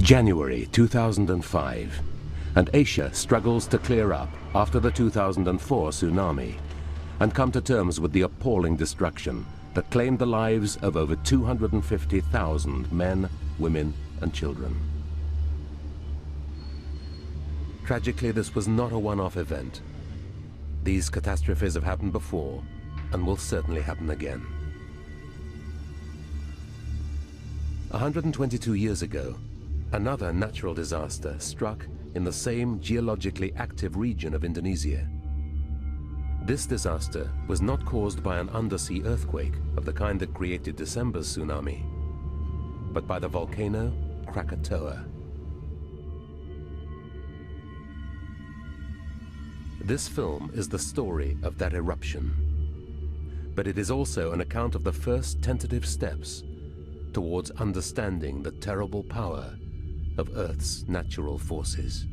January 2005, and Asia struggles to clear up after the 2004 tsunami and come to terms with the appalling destruction that claimed the lives of over 250,000 men, women, and children. Tragically, this was not a one-off event. These catastrophes have happened before and will certainly happen again. 122 years ago, another natural disaster struck in the same geologically active region of Indonesia. This disaster was not caused by an undersea earthquake of the kind that created December's tsunami, but by the volcano Krakatoa. This film is the story of that eruption, but it is also an account of the first tentative steps towards understanding the terrible power of Earth's natural forces.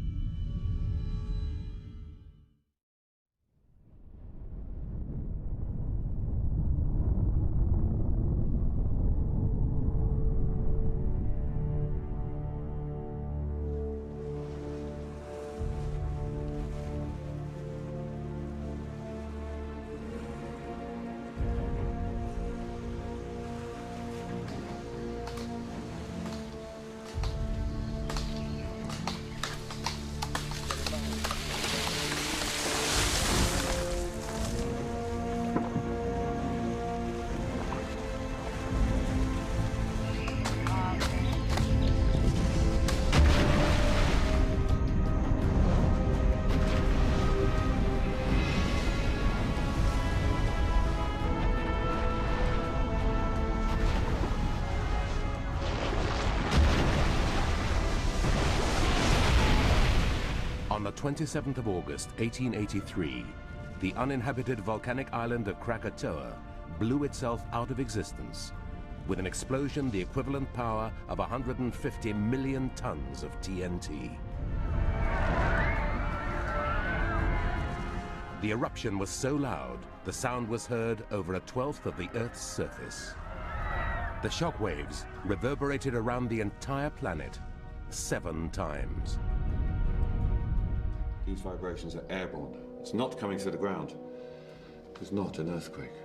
On the 27th of August, 1883, the uninhabited volcanic island of Krakatoa blew itself out of existence with an explosion the equivalent power of 150 million tons of TNT. The eruption was so loud, the sound was heard over a twelfth of the Earth's surface. The shock waves reverberated around the entire planet 7 times. These vibrations are airborne. It's not coming through the ground. It's not an earthquake.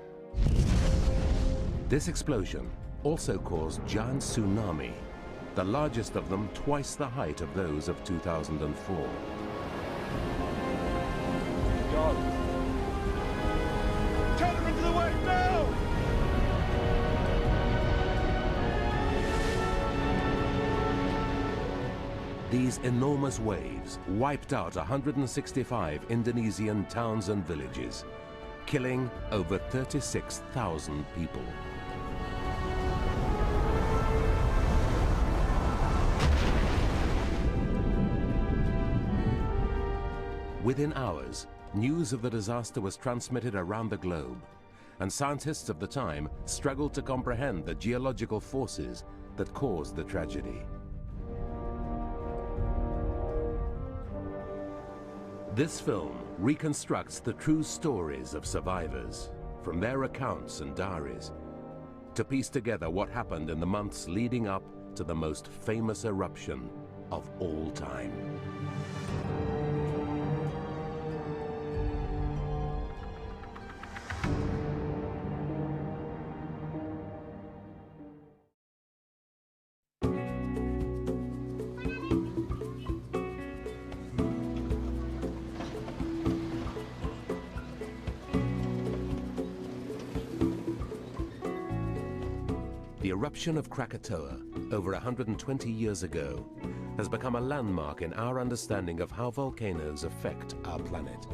This explosion also caused giant tsunami, the largest of them twice the height of those of 2004. God. Turn them into the wave now! These enormous waves wiped out 165 Indonesian towns and villages, killing over 36,000 people. Within hours, news of the disaster was transmitted around the globe, and scientists of the time struggled to comprehend the geological forces that caused the tragedy. This film reconstructs the true stories of survivors, from their accounts and diaries, to piece together what happened in the months leading up to the most famous eruption of all time. The eruption of Krakatoa, over 120 years ago, has become a landmark in our understanding of how volcanoes affect our planet.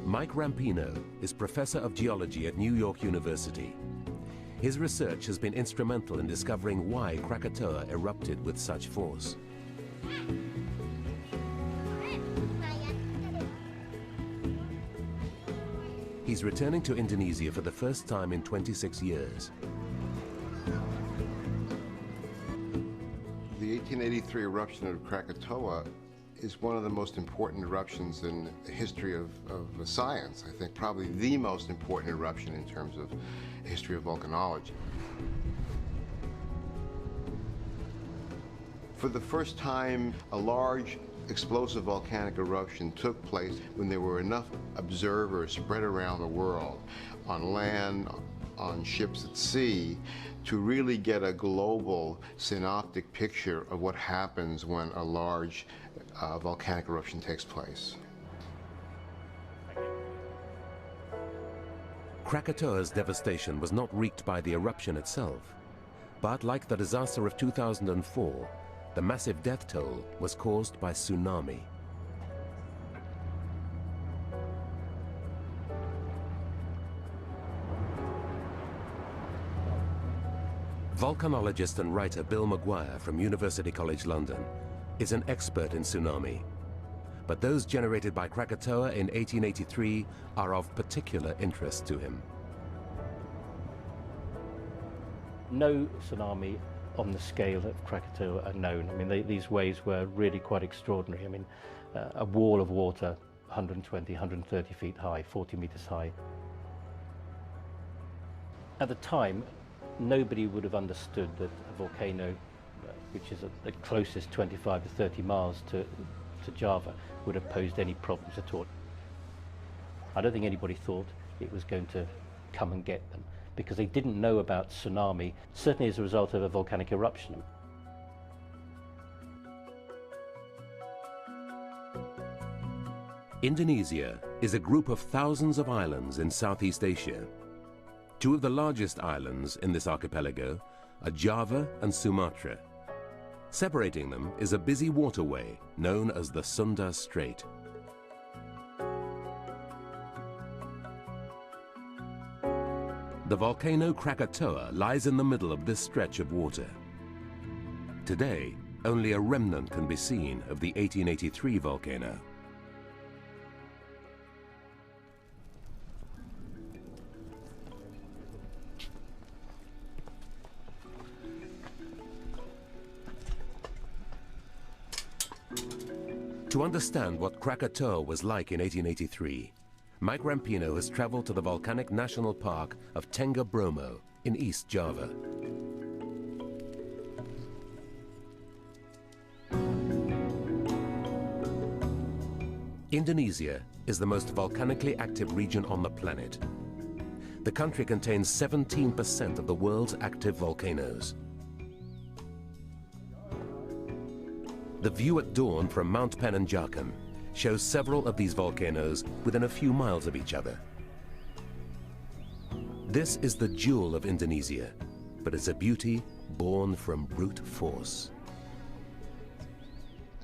Mike Rampino is professor of geology at New York University. His research has been instrumental in discovering why Krakatoa erupted with such force. He's returning to Indonesia for the first time in 26 years. The 1883 eruption of Krakatoa is one of the most important eruptions in the history of science. I think probably the most important eruption in terms of the history of volcanology. For the first time, a large explosive volcanic eruption took place when there were enough observers spread around the world, on land, on ships at sea, to really get a global synoptic picture of what happens when a large volcanic eruption takes place. Krakatoa's devastation was not wreaked by the eruption itself, but like the disaster of 2004, the massive death toll was caused by tsunami. Volcanologist and writer Bill Maguire from University College London is an expert in tsunami, but those generated by Krakatoa in 1883 are of particular interest to him. No tsunami on the scale of Krakatoa are known. I mean, these waves were really quite extraordinary. I mean, a wall of water, 120, 130 feet high, 40 meters high. At the time, nobody would have understood that a volcano, which is at the closest 25 to 30 miles to Java, would have posed any problems at all. I don't think anybody thought it was going to come and get them, because they didn't know about tsunami, certainly as a result of a volcanic eruption. Indonesia is a group of thousands of islands in Southeast Asia. Two of the largest islands in this archipelago are Java and Sumatra. Separating them is a busy waterway known as the Sunda Strait. The volcano Krakatoa lies in the middle of this stretch of water. Today, only a remnant can be seen of the 1883 volcano. To understand what Krakatoa was like in 1883, Mike Rampino has traveled to the volcanic national park of Tengah Bromo in East Java. Indonesia is the most volcanically active region on the planet. The country contains 17% of the world's active volcanoes. The view at dawn from Mount Penanjakan shows several of these volcanoes within a few miles of each other. This is the jewel of Indonesia, but it's a beauty born from brute force.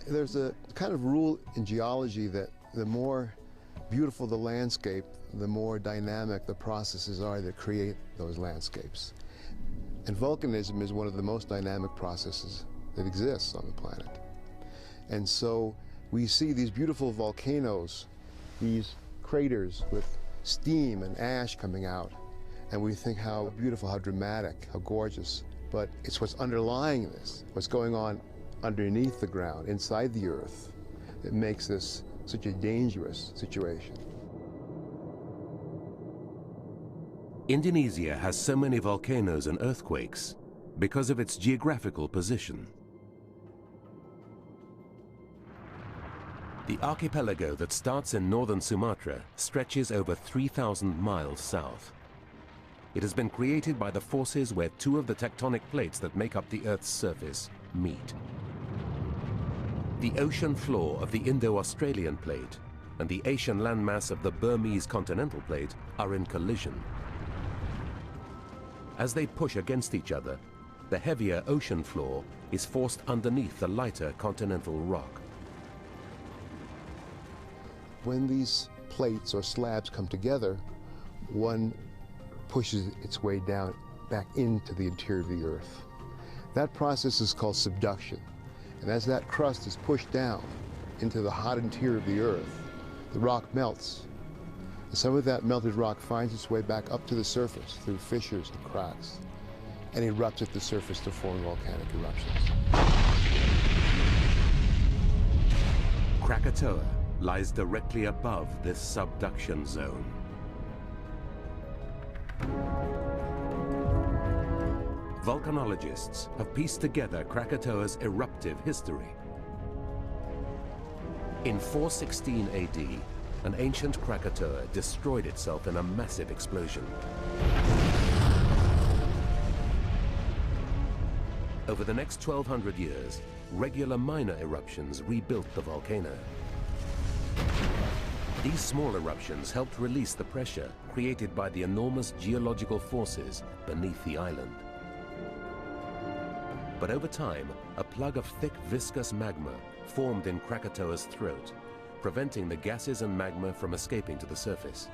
There's a kind of rule in geology that the more beautiful the landscape, the more dynamic the processes are that create those landscapes. And volcanism is one of the most dynamic processes that exists on the planet. And so we see these beautiful volcanoes, these craters with steam and ash coming out, and we think how beautiful, how dramatic, how gorgeous. But it's what's underlying this, what's going on underneath the ground, inside the earth, that makes this such a dangerous situation. Indonesia has so many volcanoes and earthquakes because of its geographical position. The archipelago that starts in northern Sumatra stretches over 3,000 miles south. It has been created by the forces where two of the tectonic plates that make up the Earth's surface meet. The ocean floor of the Indo-Australian plate and the Asian landmass of the Burmese continental plate are in collision. As they push against each other, the heavier ocean floor is forced underneath the lighter continental rock. When these plates or slabs come together, one pushes its way down back into the interior of the Earth. That process is called subduction. And as that crust is pushed down into the hot interior of the Earth, the rock melts. And some of that melted rock finds its way back up to the surface through fissures and cracks, and erupts at the surface to form volcanic eruptions. Krakatoa lies directly above this subduction zone. volcanologists have pieced together Krakatoa's eruptive history. In 416 AD, an ancient Krakatoa destroyed itself in a massive explosion. Over the next 1,200 years, regular minor eruptions rebuilt the volcano. These small eruptions helped release the pressure created by the enormous geological forces beneath the island. But over time, a plug of thick, viscous magma formed in Krakatoa's throat, preventing the gases and magma from escaping to the surface.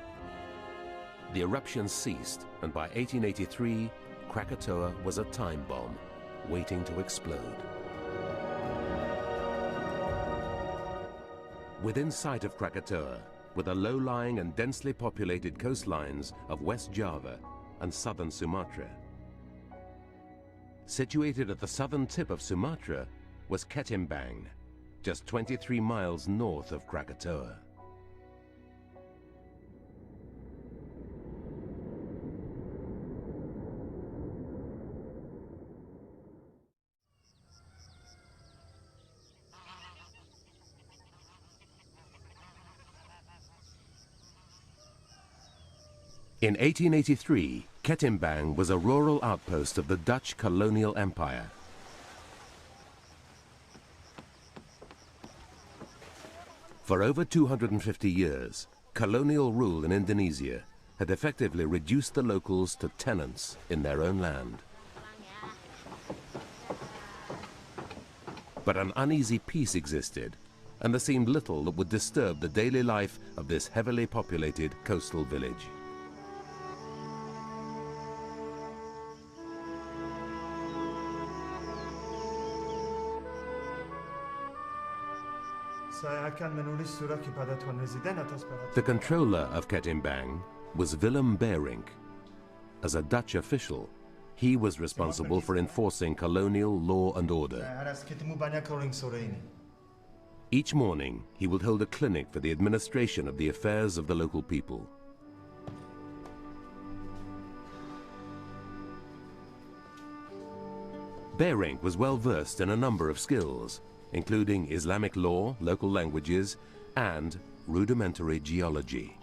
The eruptions ceased, and by 1883, Krakatoa was a time bomb, waiting to explode. Within sight of Krakatoa were the low-lying and densely populated coastlines of West Java and southern Sumatra. Situated at the southern tip of Sumatra was Ketimbang, just 23 miles north of Krakatoa. In 1883, Ketimbang was a rural outpost of the Dutch colonial empire. For over 250 years, colonial rule in Indonesia had effectively reduced the locals to tenants in their own land. But an uneasy peace existed, and there seemed little that would disturb the daily life of this heavily populated coastal village. The controller of Ketimbang was Willem Berink. As a Dutch official, he was responsible for enforcing colonial law and order. Each morning, he would hold a clinic for the administration of the affairs of the local people. Berink was well versed in a number of skills, including Islamic law, local languages, and rudimentary geology.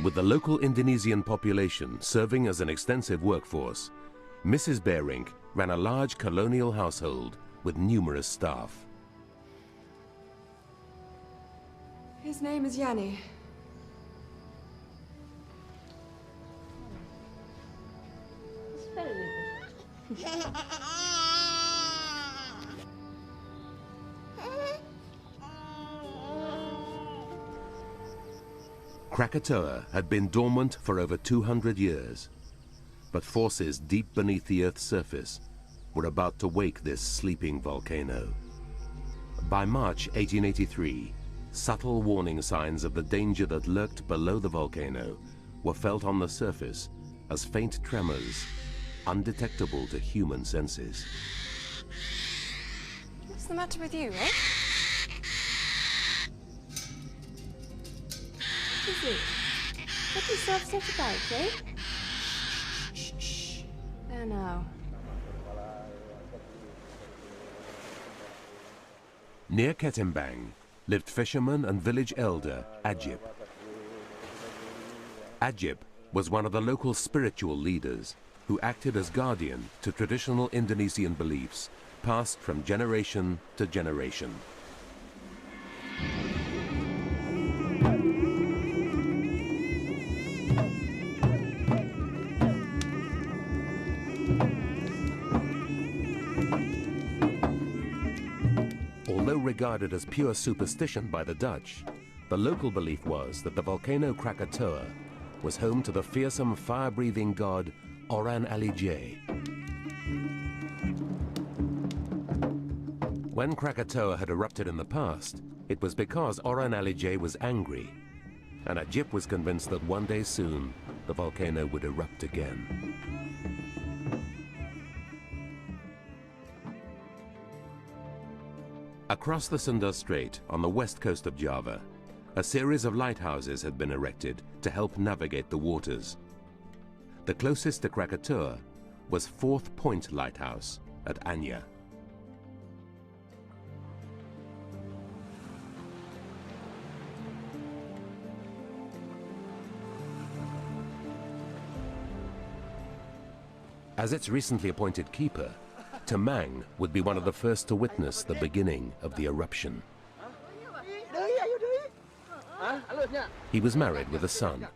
With the local Indonesian population serving as an extensive workforce, Mrs. Berink ran a large colonial household with numerous staff. His name is Yanni. Krakatoa had been dormant for over 200 years, but forces deep beneath the Earth's surface were about to wake this sleeping volcano. By March 1883, subtle warning signs of the danger that lurked below the volcano were felt on the surface as faint tremors, undetectable to human senses. What's the matter with you, eh? What is it? What are you so upset about, eh? Shh. There now. Near Ketimbang lived fisherman and village elder Ajib. Ajib was one of the local spiritual leaders who acted as guardian to traditional Indonesian beliefs passed from generation to generation. Although regarded as pure superstition by the Dutch, the local belief was that the volcano Krakatoa was home to the fearsome fire-breathing god Orang Alijay. When Krakatoa had erupted in the past, it was because Orang Alijay was angry, and Ajib was convinced that one day soon the volcano would erupt again. Across the Sunda Strait on the west coast of Java, a series of lighthouses had been erected to help navigate the waters. The closest to Krakatoa was Fourth Point Lighthouse at Anya. As its recently appointed keeper, Temang would be one of the first to witness the beginning of the eruption. He was married with a son.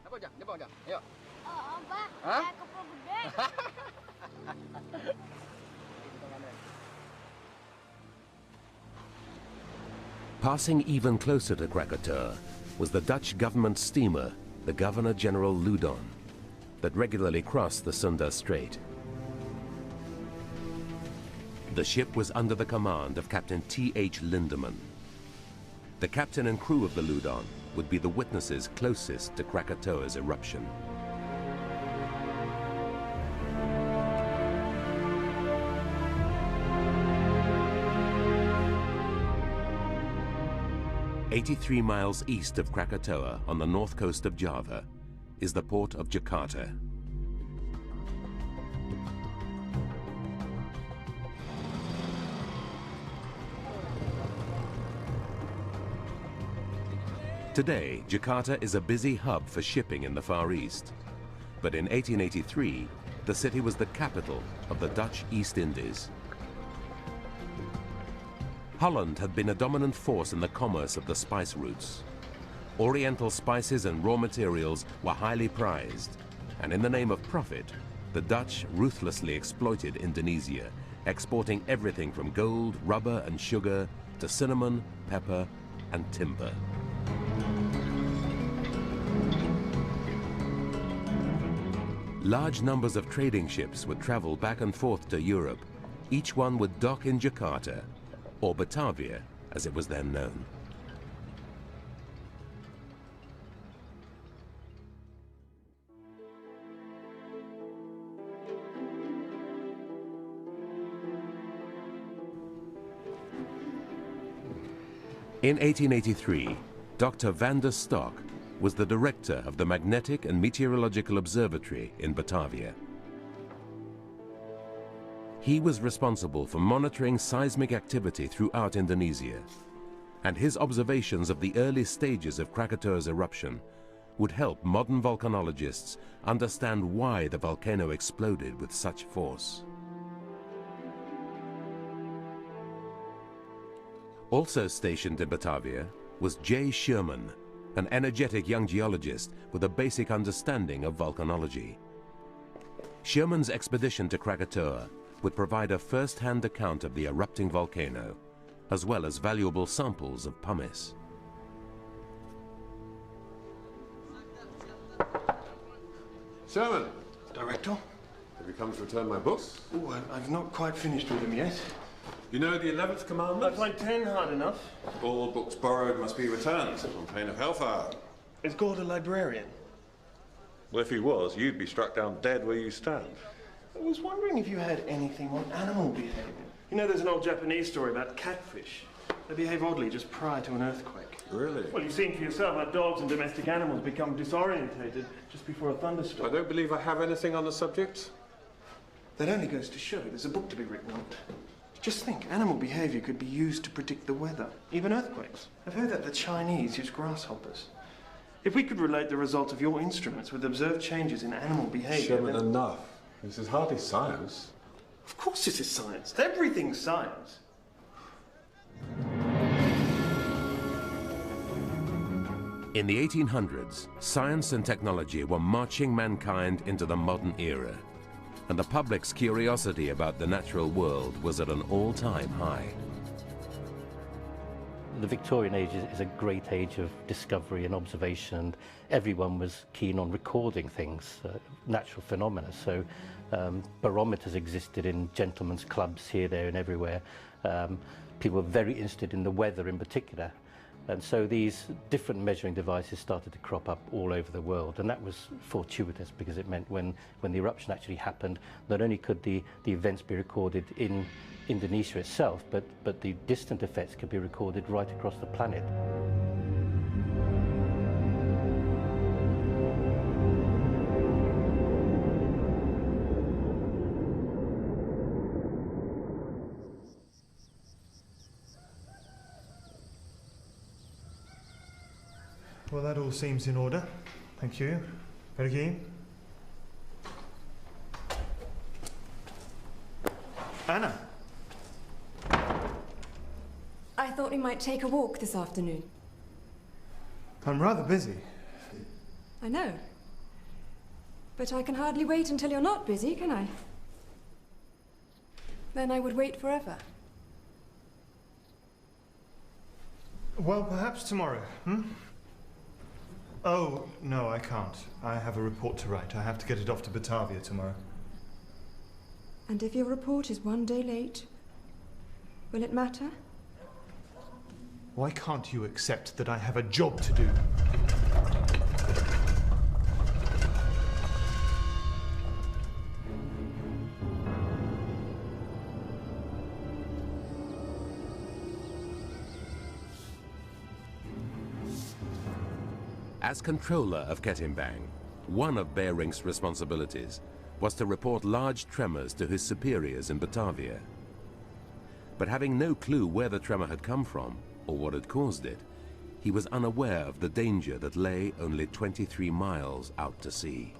Passing even closer to Krakatoa was the Dutch government steamer, the Governor-General Loudon, that regularly crossed the Sunda Strait. The ship was under the command of Captain T.H. Lindemann. The captain and crew of the Loudon would be the witnesses closest to Krakatoa's eruption. "83 miles east of Krakatoa on the north coast of Java is the port of Jakarta. Today, Jakarta is a busy hub for shipping in the Far East. But in 1883, the city was the capital of the Dutch East Indies. Holland had been a dominant force in the commerce of the spice routes. Oriental spices and raw materials were highly prized, and in the name of profit, the Dutch ruthlessly exploited Indonesia, exporting everything from gold, rubber and sugar to cinnamon, pepper and timber. Large numbers of trading ships would travel back and forth to Europe. Each one would dock in Jakarta, or Batavia, as it was then known. In 1883, Dr. van der Stok was the director of the Magnetic and Meteorological Observatory in Batavia. He was responsible for monitoring seismic activity throughout Indonesia, and his observations of the early stages of Krakatoa's eruption would help modern volcanologists understand why the volcano exploded with such force. Also stationed in Batavia was J. Sherman, an energetic young geologist with a basic understanding of volcanology. Sherman's expedition to Krakatoa would provide a first-hand account of the erupting volcano, as well as valuable samples of pumice. Sherman, Director? have you come to return my books? Oh, I've not quite finished with them yet. You know the 11th I commandment? find 10 hard enough. All books borrowed must be returned on pain of hellfire. Is God a librarian? Well, if he was, you'd be struck down dead where you stand. I was wondering if you had anything on animal behavior. You know, there's an old Japanese story about catfish. They behave oddly just prior to an earthquake. Really? Well, you've seen for yourself how dogs and domestic animals become disorientated just before a thunderstorm. I don't believe I have anything on the subject. That only goes to show there's a book to be written on it. Just think, animal behavior could be used to predict the weather, even earthquakes. I've heard that the Chinese use grasshoppers. If we could relate the result of your instruments with observed changes in animal behavior, Sherman, then... enough. This is hardly science. Of course this is science. Everything's science. In the 1800s, science and technology were marching mankind into the modern era, and the public's curiosity about the natural world was at an all-time high. The Victorian age is a great age of discovery and observation, and everyone was keen on recording things, natural phenomena. So barometers existed in gentlemen's clubs here, there and everywhere. People were very interested in the weather in particular. And so these different measuring devices started to crop up all over the world, and that was fortuitous because it meant when the eruption actually happened, not only could the events be recorded in Indonesia itself, but the distant effects could be recorded right across the planet. Well, that all seems in order. Thank you. Very keen. Anna. I thought we might take a walk this afternoon. I'm rather busy. I know. But I can hardly wait until you're not busy, can I? Then I would wait forever. Well, perhaps tomorrow, hmm? Oh, no, I can't. I have a report to write. I have to get it off to Batavia tomorrow. And if your report is one day late, will it matter? Why can't you accept that I have a job to do? As controller of Ketimbang, one of Bering's responsibilities was to report large tremors to his superiors in Batavia. But having no clue where the tremor had come from or what had caused it, he was unaware of the danger that lay only 23 miles out to sea.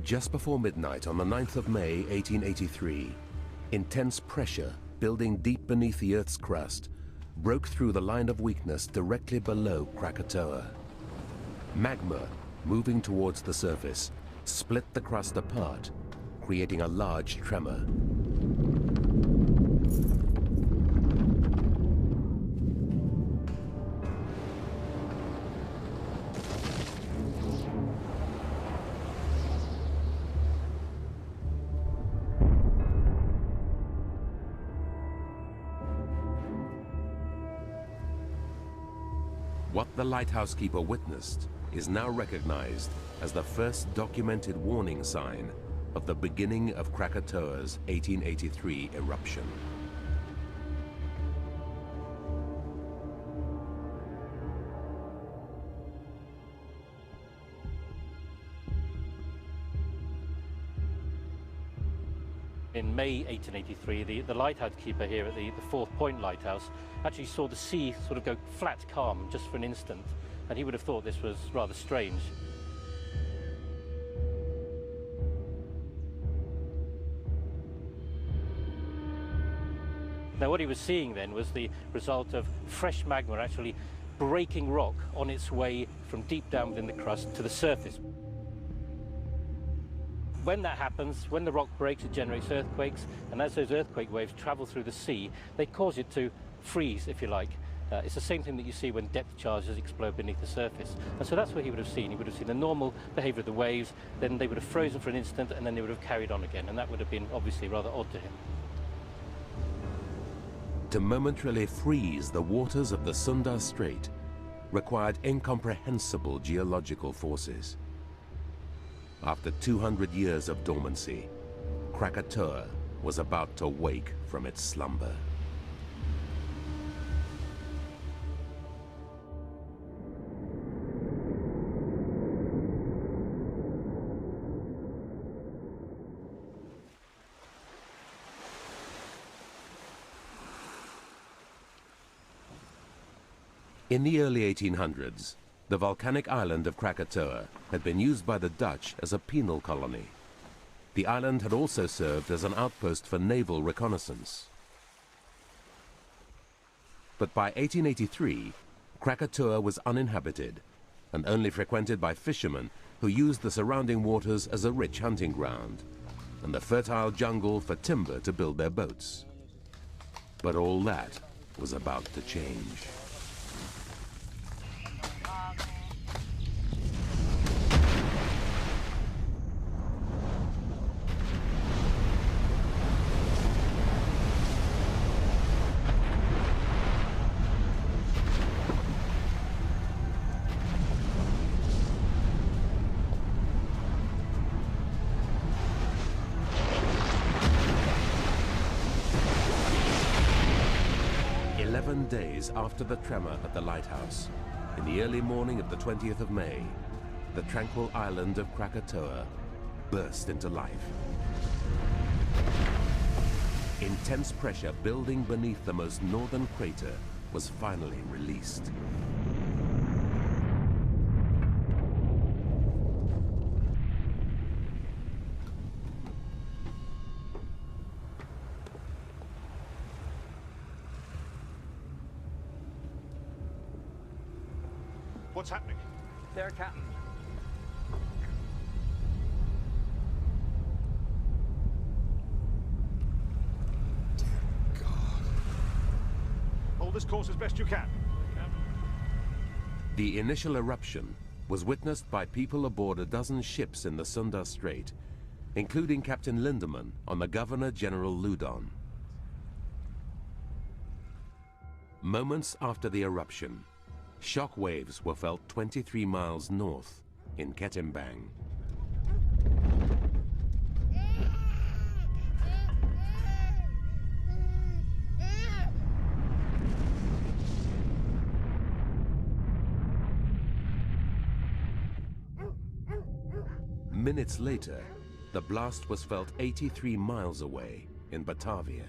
Just before midnight on the 9th of May, 1883, intense pressure building deep beneath the Earth's crust broke through the line of weakness directly below Krakatoa. Magma, moving towards the surface, split the crust apart, creating a large tremor. What the lighthouse keeper witnessed is now recognized as the first documented warning sign of the beginning of Krakatoa's 1883 eruption. In May 1883, the lighthouse keeper here at the Fourth Point Lighthouse actually saw the sea sort of go flat calm just for an instant, and he would have thought this was rather strange. Now what he was seeing then was the result of fresh magma actually breaking rock on its way from deep down within the crust to the surface. When that happens, when the rock breaks, it generates earthquakes, and as those earthquake waves travel through the sea, they cause it to freeze, if you like. It's the same thing that you see when depth charges explode beneath the surface. And so that's what he would have seen. He would have seen the normal behavior of the waves, then they would have frozen for an instant, and then they would have carried on again, and that would have been obviously rather odd to him. To momentarily freeze the waters of the Sunda Strait required incomprehensible geological forces. After 200 years of dormancy, Krakatoa was about to wake from its slumber. In the early 1800s, the volcanic island of Krakatoa had been used by the Dutch as a penal colony. The island had also served as an outpost for naval reconnaissance. But by 1883, Krakatoa was uninhabited and only frequented by fishermen who used the surrounding waters as a rich hunting ground. and the fertile jungle for timber to build their boats. But all that was about to change. Days after the tremor at the lighthouse, in the early morning of the 20th of May, the tranquil island of Krakatoa burst into life. Intense pressure building beneath the most northern crater was finally released. What's happening? There, Captain. God. Hold this course as best you can. The initial eruption was witnessed by people aboard a dozen ships in the Sunda Strait, including Captain Lindemann on the Governor-General Ludon. Moments after the eruption, shock waves were felt 23 miles north in Ketimbang. Minutes later, the blast was felt 83 miles away in Batavia.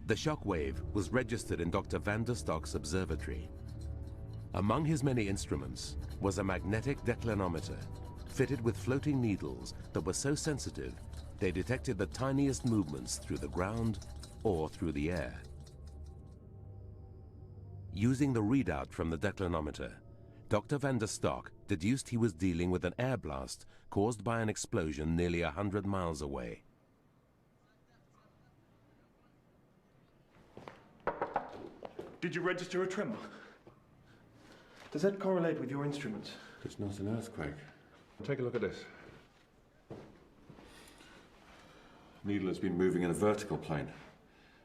The shock wave was registered in Dr. van der Stok's observatory. Among his many instruments was a magnetic declinometer fitted with floating needles that were so sensitive they detected the tiniest movements through the ground or through the air. Using the readout from the declinometer, Dr. van der Stok deduced he was dealing with an air blast caused by an explosion nearly 100 miles away. Did you register a tremor? Does that correlate with your instruments? It's not an earthquake. Take a look at this. Needle has been moving in a vertical plane.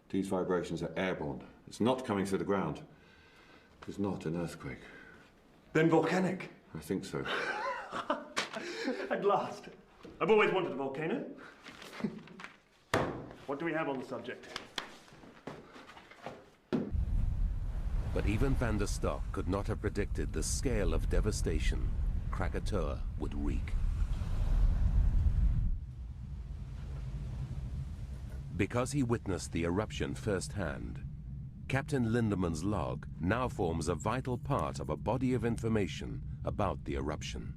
These vibrations are airborne. It's not coming through the ground. It's not an earthquake. Then volcanic? I think so. At last. I've always wanted a volcano. What do we have on the subject? But even van der Stok could not have predicted the scale of devastation Krakatoa would wreak. Because he witnessed the eruption firsthand, Captain Lindemann's log now forms a vital part of a body of information about the eruption.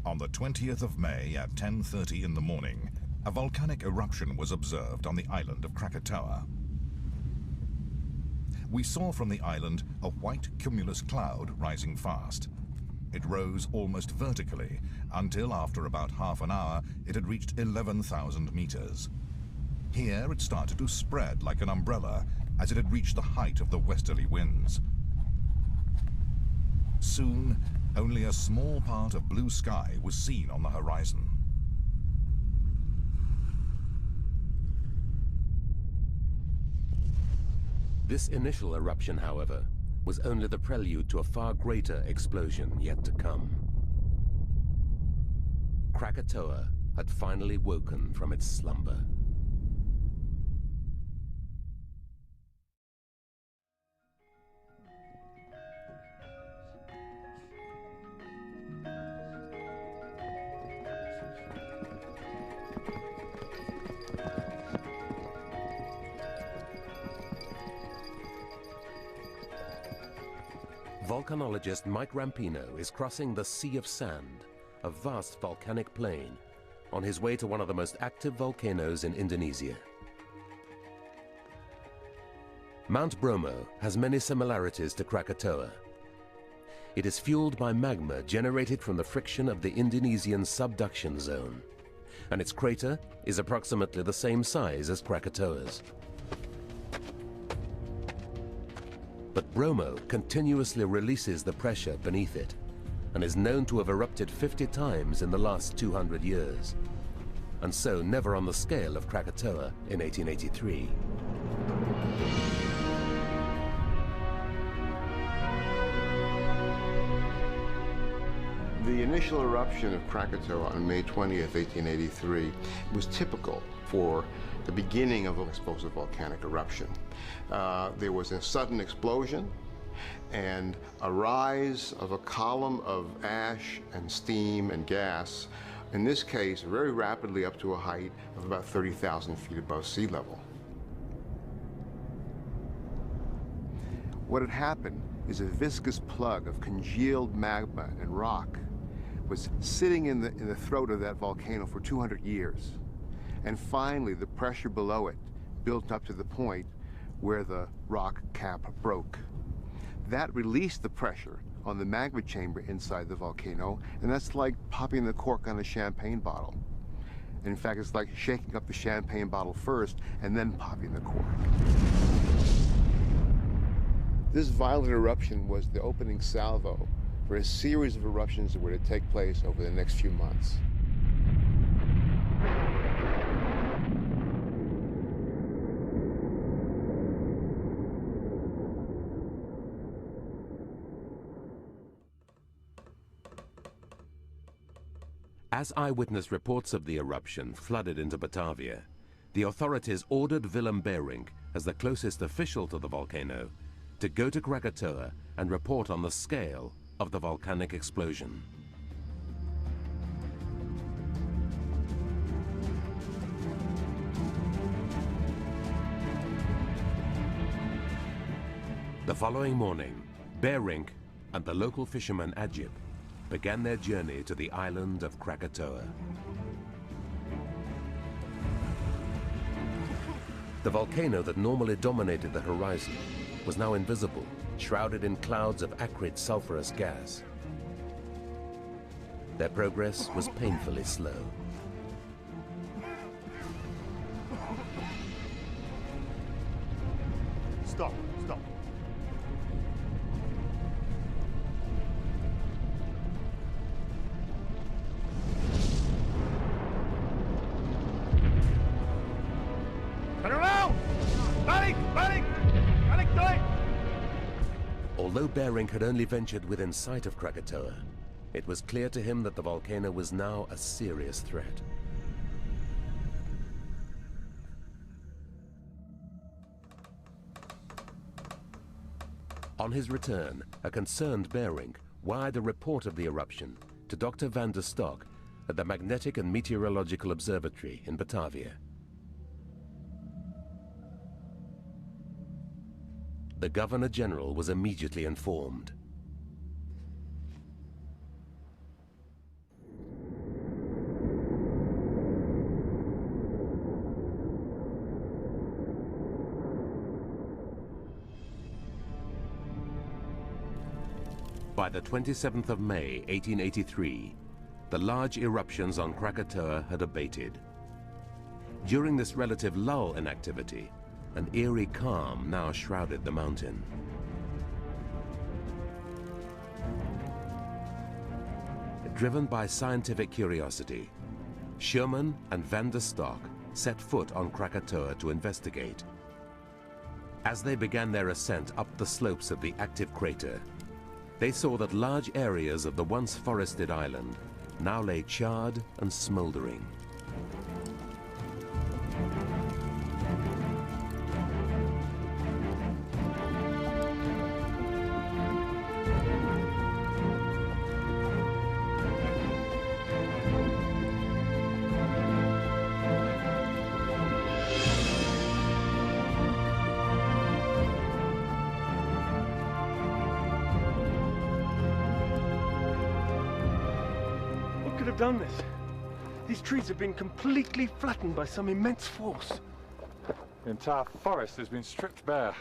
On the 20th of May at 10:30 in the morning, a volcanic eruption was observed on the island of Krakatoa. We saw from the island a white cumulus cloud rising fast. It rose almost vertically until after about half an hour it had reached 11,000 meters. Here it started to spread like an umbrella as it had reached the height of the westerly winds. Soon, only a small part of blue sky was seen on the horizon. This initial eruption, however, was only the prelude to a far greater explosion yet to come. Krakatoa had finally woken from its slumber. Volcanologist Mike Rampino is crossing the Sea of Sand, a vast volcanic plain, on his way to one of the most active volcanoes in Indonesia. Mount Bromo has many similarities to Krakatoa. It is fueled by magma generated from the friction of the Indonesian subduction zone, and its crater is approximately the same size as Krakatoa's. But Bromo continuously releases the pressure beneath it and is known to have erupted 50 times in the last 200 years, and so never on the scale of Krakatoa in 1883. The initial eruption of Krakatoa on May 20th, 1883 was typical for the beginning of an explosive volcanic eruption. There was a sudden explosion and a rise of a column of ash and steam and gas, in this case very rapidly up to a height of about 30,000 feet above sea level. What had happened is a viscous plug of congealed magma and rock was sitting in the throat of that volcano for 200 years. And finally, the pressure below it built up to the point where the rock cap broke. That released the pressure on the magma chamber inside the volcano, and that's like popping the cork on a champagne bottle. In fact, it's like shaking up the champagne bottle first and then popping the cork. This violent eruption was the opening salvo for a series of eruptions that were to take place over the next few months. As eyewitness reports of the eruption flooded into Batavia, the authorities ordered Willem Beering, as the closest official to the volcano, to go to Krakatoa and report on the scale of the volcanic explosion. The following morning, Beering and the local fisherman Ajib began their journey to the island of Krakatoa. The volcano that normally dominated the horizon was now invisible, shrouded in clouds of acrid sulfurous gas. Their progress was painfully slow. Stop, stop. Turn around! Balik! Balik! Balik tayo! Although Beering had only ventured within sight of Krakatoa, it was clear to him that the volcano was now a serious threat. On his return, a concerned Beering wired a report of the eruption to Dr. van der Stok at the Magnetic and Meteorological Observatory in Batavia. The Governor-General was immediately informed. By the 27th of May, 1883, the large eruptions on Krakatoa had abated. During this relative lull in activity, an eerie calm now shrouded the mountain. Driven by scientific curiosity, Schumann and van der Stok set foot on Krakatoa to investigate. As they began their ascent up the slopes of the active crater, they saw that large areas of the once forested island now lay charred and smoldering. Done this. These trees have been completely flattened by some immense force. The entire forest has been stripped bare.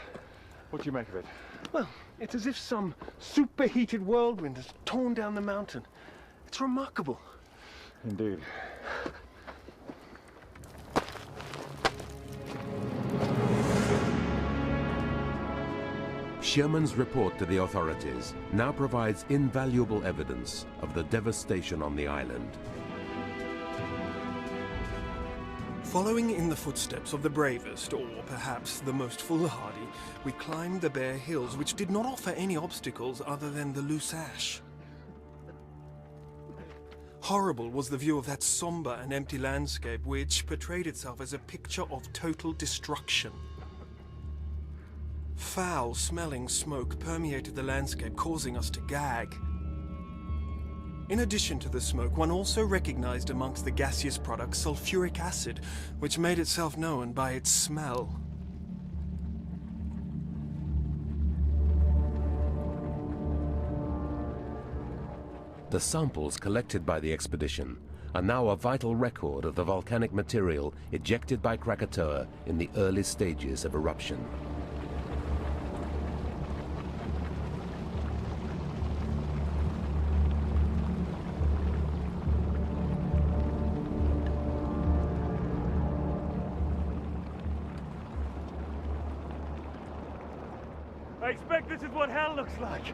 What do you make of it? Well, it's as if some superheated whirlwind has torn down the mountain. It's remarkable. Indeed. Sherman's report to the authorities now provides invaluable evidence of the devastation on the island. Following in the footsteps of the bravest, or perhaps the most foolhardy, we climbed the bare hills, which did not offer any obstacles other than the loose ash. Horrible was the view of that somber and empty landscape, which portrayed itself as a picture of total destruction. Foul-smelling smoke permeated the landscape, causing us to gag. In addition to the smoke, one also recognized amongst the gaseous products sulfuric acid, which made itself known by its smell. The samples collected by the expedition are now a vital record of the volcanic material ejected by Krakatoa in the early stages of eruption. I expect this is what hell looks like.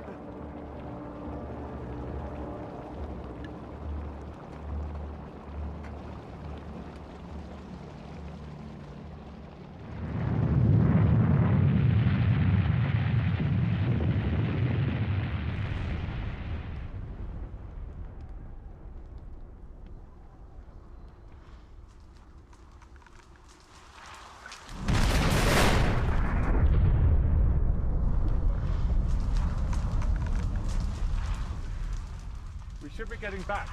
Should be getting back.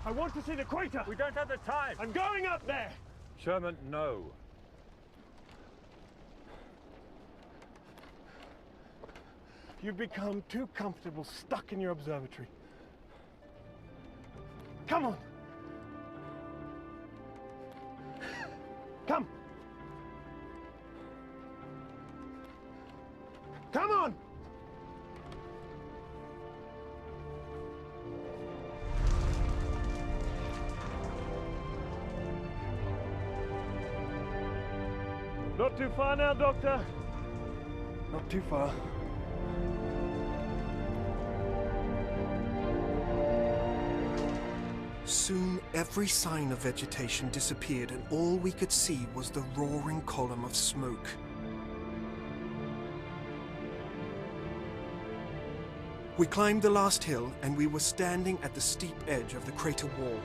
I want to see the crater. We don't have the time. I'm going up there. Sherman, no. You've become too comfortable stuck in your observatory. Come on. Come. Come on. Not too far now, Doctor. Not too far. Soon, every sign of vegetation disappeared, and all we could see was the roaring column of smoke. We climbed the last hill, and we were standing at the steep edge of the crater wall.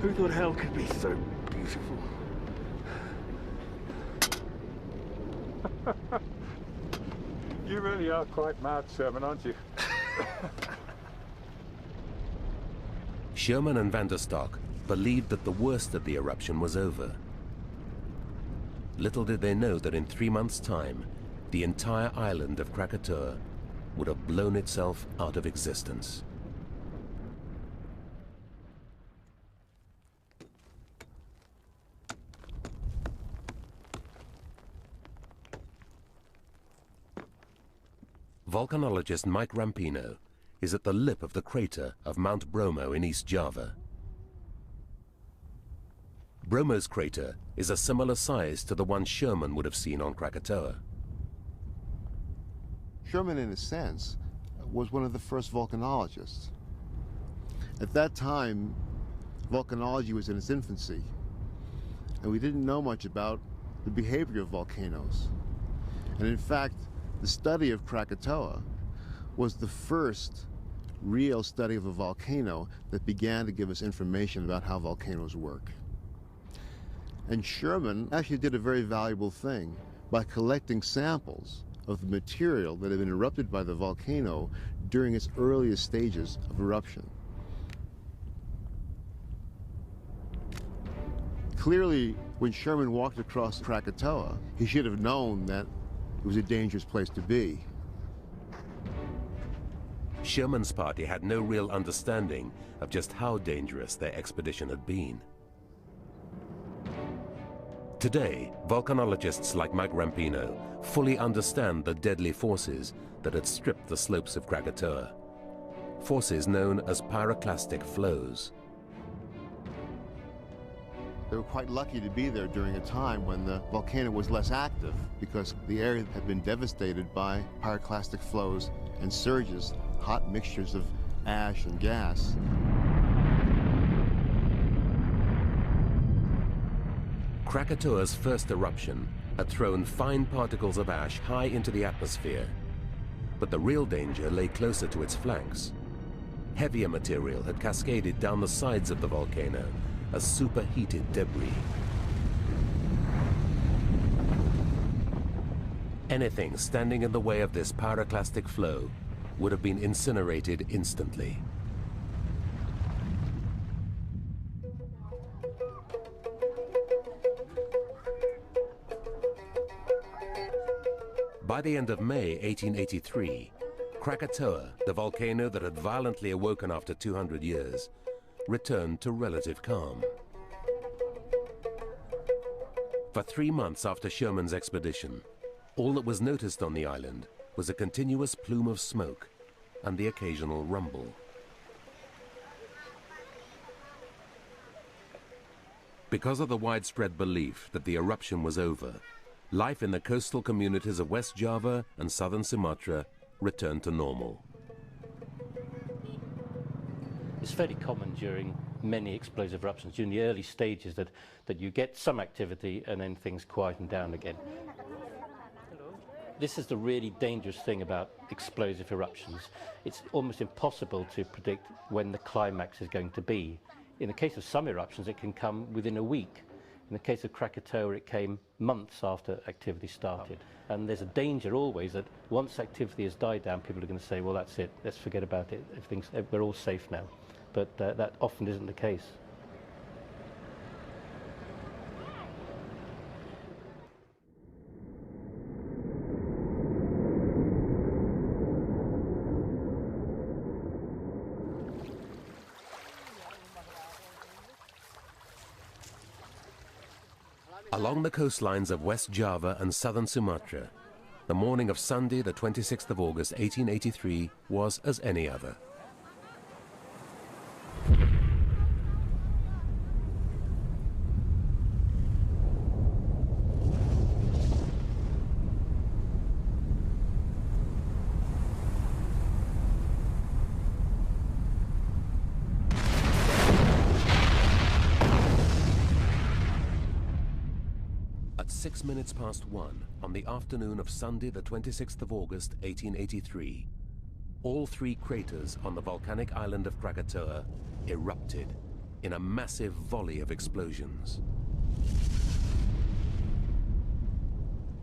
Who thought hell could be so beautiful? You really are quite mad, Sherman, aren't you? Sherman and van der Stock believed that the worst of the eruption was over. Little did they know that in 3 months' time, the entire island of Krakatoa would have blown itself out of existence. Volcanologist Mike Rampino is at the lip of the crater of Mount Bromo in East Java. Bromo's crater is a similar size to the one Sherman would have seen on Krakatoa. Sherman, in a sense, was one of the first volcanologists. At that time, volcanology was in its infancy, and we didn't know much about the behavior of volcanoes. And in fact, the study of Krakatoa was the first real study of a volcano that began to give us information about how volcanoes work. And Sherman actually did a very valuable thing by collecting samples of the material that had been erupted by the volcano during its earliest stages of eruption. Clearly, when Sherman walked across Krakatoa, he should have known that it was a dangerous place to be. Sherman's party had no real understanding of just how dangerous their expedition had been. Today, volcanologists like Mike Rampino fully understand the deadly forces that had stripped the slopes of Krakatoa, forces known as pyroclastic flows. They were quite lucky to be there during a time when the volcano was less active, because the area had been devastated by pyroclastic flows and surges, hot mixtures of ash and gas. Krakatoa's first eruption had thrown fine particles of ash high into the atmosphere, but the real danger lay closer to its flanks. Heavier material had cascaded down the sides of the volcano as superheated debris. Anything standing in the way of this pyroclastic flow would have been incinerated instantly. By the end of May 1883, Krakatoa, the volcano that had violently awoken after 200 years, returned to relative calm. For 3 months after Sherman's expedition, all that was noticed on the island was a continuous plume of smoke and the occasional rumble. Because of the widespread belief that the eruption was over, life in the coastal communities of West Java and southern Sumatra returned to normal. It's fairly common during many explosive eruptions, during the early stages, that you get some activity and then things quieten down again. This is the really dangerous thing about explosive eruptions. It's almost impossible to predict when the climax is going to be. In the case of some eruptions, it can come within a week. In the case of Krakatoa, it came months after activity started. And there's a danger always that once activity has died down, people are going to say, well, that's it, let's forget about it, we're all safe now. But that often isn't the case. Along the coastlines of West Java and southern Sumatra, the morning of Sunday, the 26th of August, 1883, was as any other. At 6 minutes past 1 on the afternoon of Sunday, the 26th of August, 1883, all 3 craters on the volcanic island of Krakatoa erupted in a massive volley of explosions.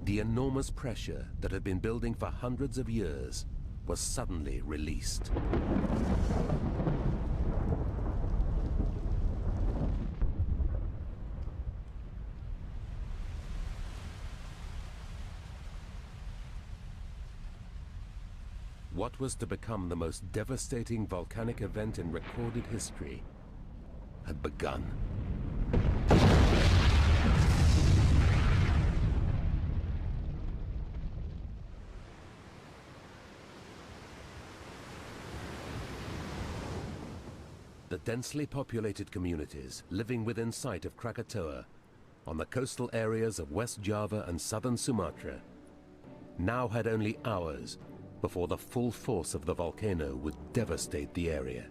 The enormous pressure that had been building for hundreds of years was suddenly released. What was to become the most devastating volcanic event in recorded history had begun. The densely populated communities living within sight of Krakatoa, on the coastal areas of West Java and southern Sumatra, now had only hours before the full force of the volcano would devastate the area.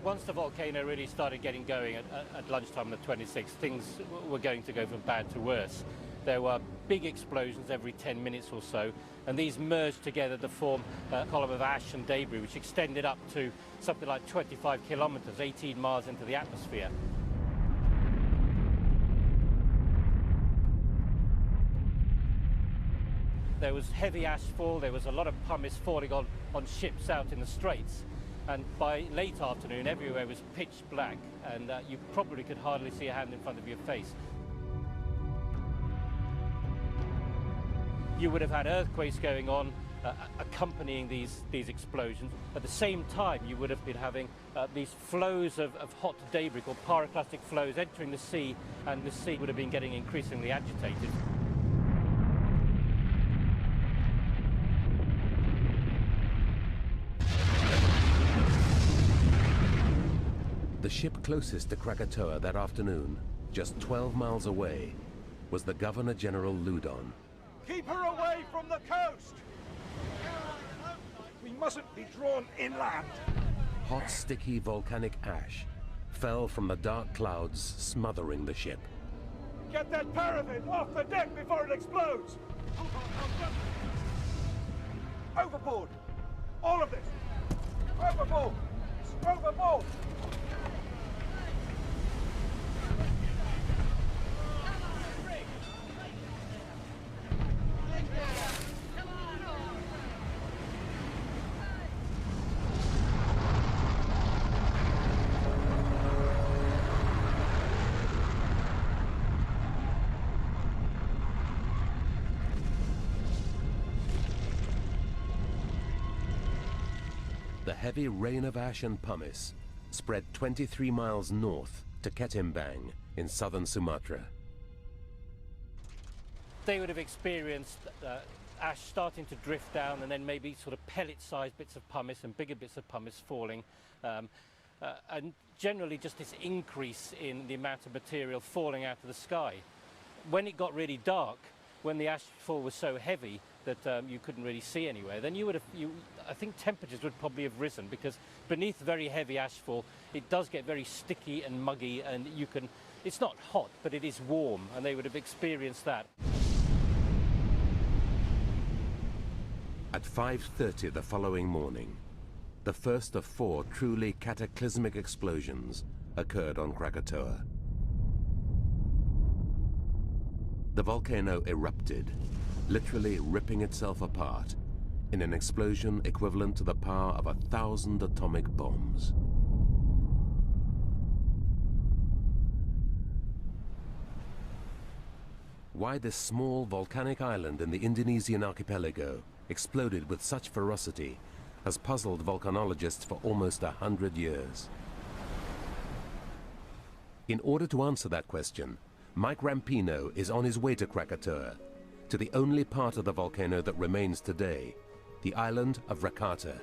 Once the volcano really started getting going at lunchtime on the 26th, things were going to go from bad to worse. There were big explosions every 10 minutes or so, and these merged together to form a column of ash and debris which extended up to something like 25 kilometers, 18 miles into the atmosphere. There was heavy ashfall, there was a lot of pumice falling on ships out in the straits, and by late afternoon everywhere was pitch black, and you probably could hardly see a hand in front of your face. You would have had earthquakes going on accompanying these explosions. At the same time, you would have been having these flows of hot debris called pyroclastic flows entering the sea, and the sea would have been getting increasingly agitated. The ship closest to Krakatoa that afternoon, just 12 miles away, was the Governor-General Loudon. Keep her away from the coast! We mustn't be drawn inland. Hot, sticky volcanic ash fell from the dark clouds, smothering the ship. Get that paraffin off the deck before it explodes! Overboard! All of this! Overboard! Overboard! The heavy rain of ash and pumice spread 23 miles north to Ketimbang in southern Sumatra. They would have experienced ash starting to drift down, and then maybe sort of pellet-sized bits of pumice and bigger bits of pumice falling, and generally just this increase in the amount of material falling out of the sky. When it got really dark, when the ashfall was so heavy that you couldn't really see anywhere, then I think temperatures would probably have risen, because beneath very heavy ashfall, it does get very sticky and muggy, and it's not hot, but it is warm, and they would have experienced that. At 5:30 the following morning, the first of 4 truly cataclysmic explosions occurred on Krakatoa. The volcano erupted, literally ripping itself apart in an explosion equivalent to the power of 1,000 atomic bombs. Why this small volcanic island in the Indonesian archipelago exploded with such ferocity has puzzled volcanologists for almost 100 years. In order to answer that question, Mike Rampino is on his way to Krakatoa, to the only part of the volcano that remains today, the island of Rakata.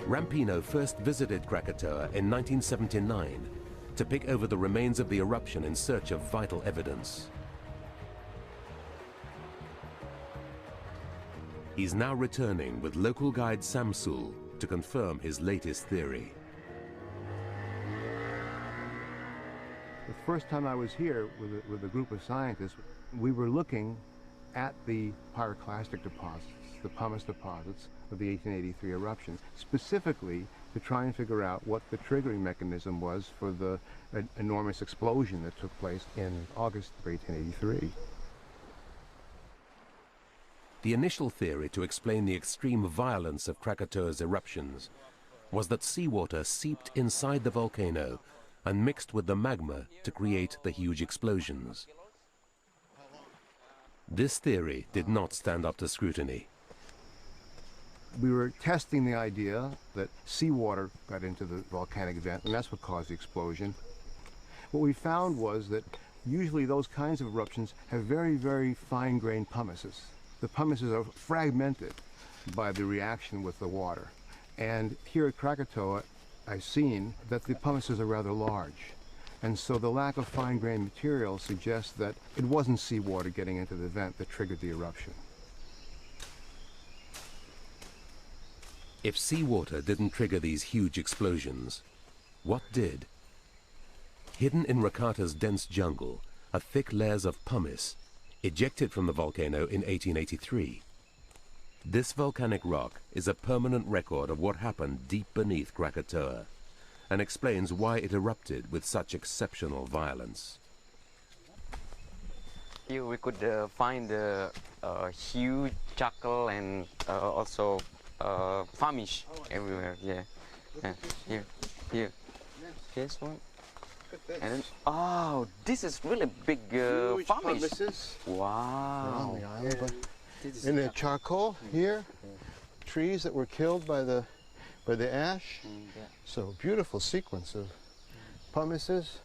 Rampino first visited Krakatoa in 1979 to pick over the remains of the eruption in search of vital evidence. He's now returning with local guide Samsul to confirm his latest theory. The first time I was here with a group of scientists, we were looking at the pyroclastic deposits, the pumice deposits of the 1883 eruption, specifically to try and figure out what the triggering mechanism was for the enormous explosion that took place in August of 1883. The initial theory to explain the extreme violence of Krakatoa's eruptions was that seawater seeped inside the volcano and mixed with the magma to create the huge explosions. This theory did not stand up to scrutiny. We were testing the idea that seawater got into the volcanic vent, and that's what caused the explosion. What we found was that usually those kinds of eruptions have very, very fine-grained pumices. The pumices are fragmented by the reaction with the water. And here at Krakatoa, I've seen that the pumices are rather large. And so the lack of fine-grained material suggests that it wasn't seawater getting into the vent that triggered the eruption. If seawater didn't trigger these huge explosions, what did? Hidden in Rakata's dense jungle are thick layers of pumice, ejected from the volcano in 1883. This volcanic rock is a permanent record of what happened deep beneath Krakatoa, and explains why it erupted with such exceptional violence. Here we could find a huge jackal and also famish everywhere. Yeah, here. This one. And then, oh, this is really big famish. Wow. And the charcoal here, trees that were killed by the ash. So beautiful sequence of pumices,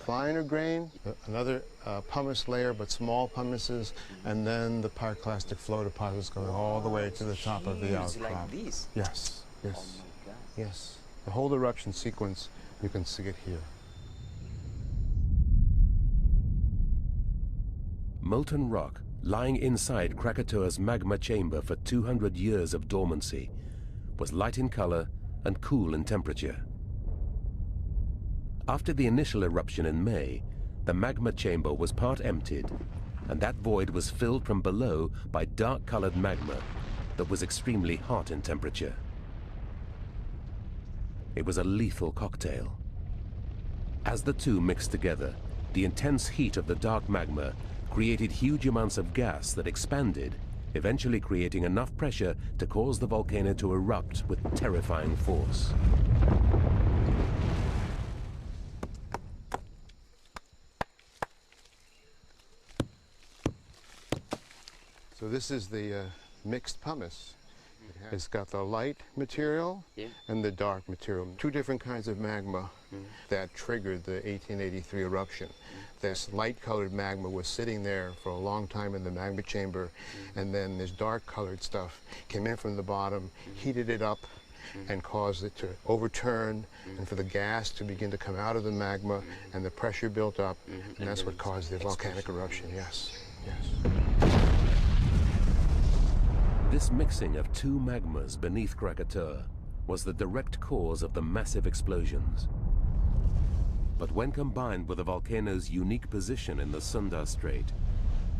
finer grain, another pumice layer, but small pumices, and then the pyroclastic flow deposits going all the way to the top of the outcrop. Like this? Yes, yes, oh my God. Yes. The whole eruption sequence, you can see it here. Molten rock lying inside Krakatoa's magma chamber for 200 years of dormancy was light in color and cool in temperature. After the initial eruption in May, the magma chamber was part emptied, and that void was filled from below by dark-colored magma that was extremely hot in temperature. It was a lethal cocktail. As the two mixed together, the intense heat of the dark magma created huge amounts of gas that expanded, eventually creating enough pressure to cause the volcano to erupt with terrifying force. So this is the mixed pumice. It's got the light material and the dark material. Two different kinds of magma that triggered the 1883 eruption. This light-colored magma was sitting there for a long time in the magma chamber, and then this dark-colored stuff came in from the bottom, heated it up, and caused it to overturn, and for the gas to begin to come out of the magma, and the pressure built up, and that's what caused the volcanic eruption. Yes, yes. This mixing of two magmas beneath Krakatoa was the direct cause of the massive explosions. But when combined with the volcano's unique position in the Sunda Strait,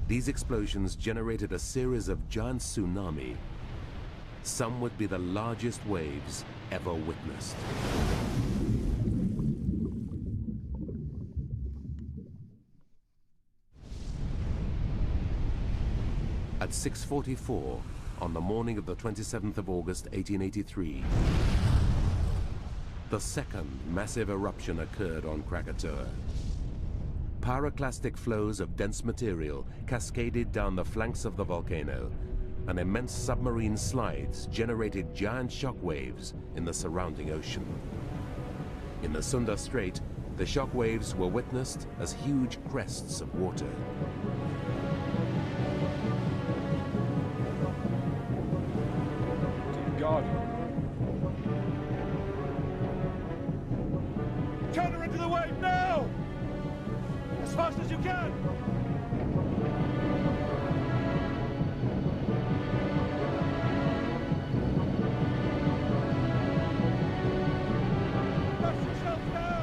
these explosions generated a series of giant tsunami. Some would be the largest waves ever witnessed. At 6:44, on the morning of the 27th of August, 1883, the second massive eruption occurred on Krakatoa. Pyroclastic flows of dense material cascaded down the flanks of the volcano, and immense submarine slides generated giant shock waves in the surrounding ocean. In the Sunda Strait, the shock waves were witnessed as huge crests of water. God. Counter into the wave now! As fast as you can! Rush yourself down!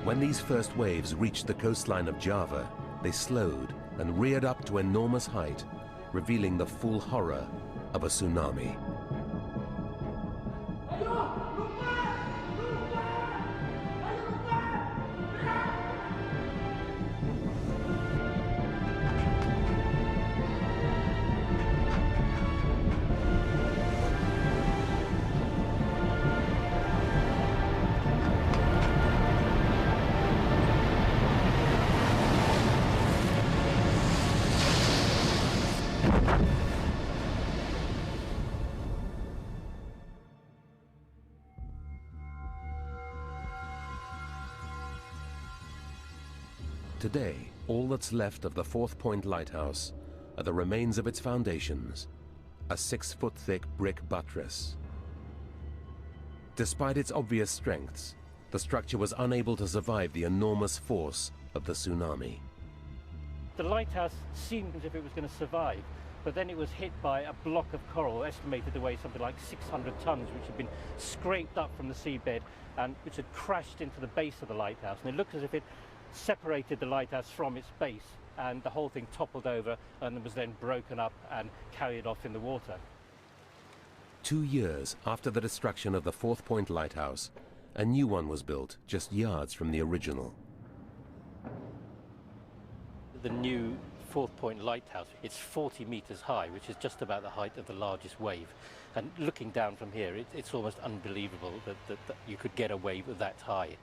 When these first waves reached the coastline of Java, they slowed and reared up to enormous height, revealing the full horror of a tsunami. Today, all that's left of the Fourth Point Lighthouse are the remains of its foundations, a 6-foot-thick brick buttress. Despite its obvious strengths, the structure was unable to survive the enormous force of the tsunami. The lighthouse seemed as if it was going to survive, but then it was hit by a block of coral estimated to weigh something like 600 tons, which had been scraped up from the seabed and which had crashed into the base of the lighthouse. And it looked as if it separated the lighthouse from its base, and the whole thing toppled over and was then broken up and carried off in the water. 2 years after the destruction of the Fourth Point Lighthouse, a new one was built just yards from the original. The new Fourth Point Lighthouse, it's 40 meters high, which is just about the height of the largest wave. And looking down from here, it's almost unbelievable that you could get a wave that high.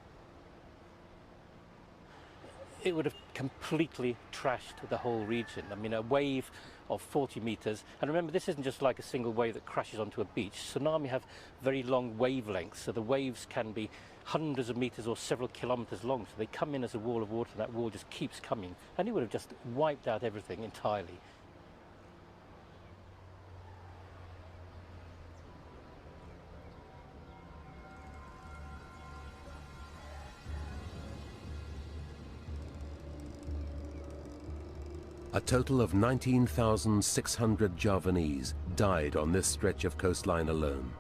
It would have completely trashed the whole region. I mean, a wave of 40 meters, and remember, this isn't just like a single wave that crashes onto a beach. Tsunami have very long wavelengths, so the waves can be hundreds of meters or several kilometers long, so they come in as a wall of water, and that wall just keeps coming, and it would have just wiped out everything entirely. A total of 19,600 Javanese died on this stretch of coastline alone.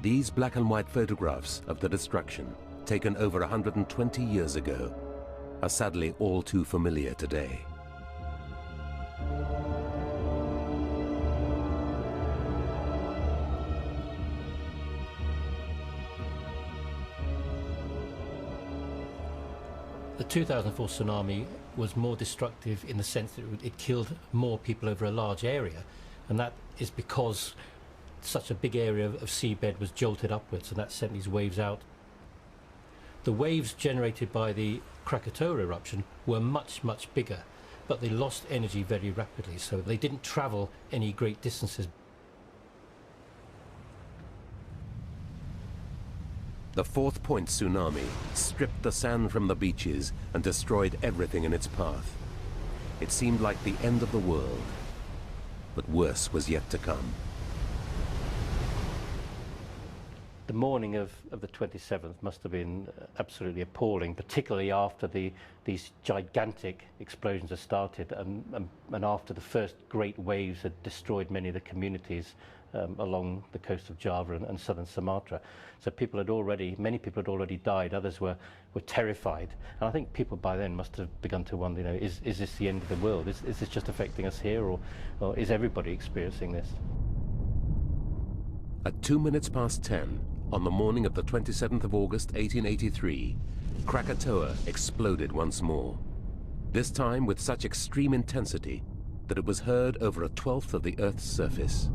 These black and white photographs of the destruction, taken over 120 years ago, are sadly all too familiar today. The 2004 tsunami was more destructive in the sense that it killed more people over a large area, and that is because such a big area of seabed was jolted upwards, and that sent these waves out. The waves generated by the Krakatoa eruption were much, much bigger, but they lost energy very rapidly, so they didn't travel any great distances. The Fourth Point tsunami stripped the sand from the beaches and destroyed everything in its path. It seemed like the end of the world, but worse was yet to come. The morning of the 27th must have been absolutely appalling, particularly after these gigantic explosions had started and after the first great waves had destroyed many of the communities along the coast of Java and southern Sumatra. So many people had already died, others were terrified. And I think people by then must have begun to wonder, is this the end of the world? Is this just affecting us here, or is everybody experiencing this? At 2 minutes past 10, on the morning of the 27th of August 1883, Krakatoa exploded once more, this time with such extreme intensity that it was heard over a 1/12 of the Earth's surface.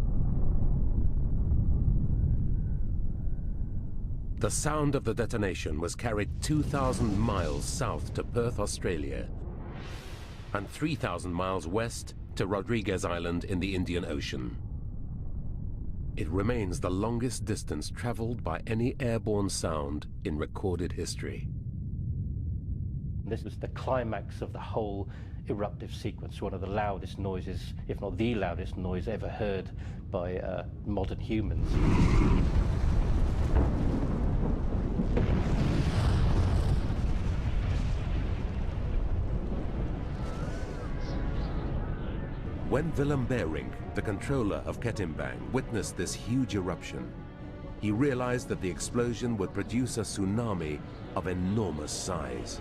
The sound of the detonation was carried 2,000 miles south to Perth, Australia, and 3,000 miles west to Rodriguez Island in the Indian Ocean. It remains the longest distance traveled by any airborne sound in recorded history. This was the climax of the whole eruptive sequence, one of the loudest noises, if not the loudest noise ever heard by modern humans. When Willem Bering, the controller of Ketimbang, witnessed this huge eruption, he realized that the explosion would produce a tsunami of enormous size.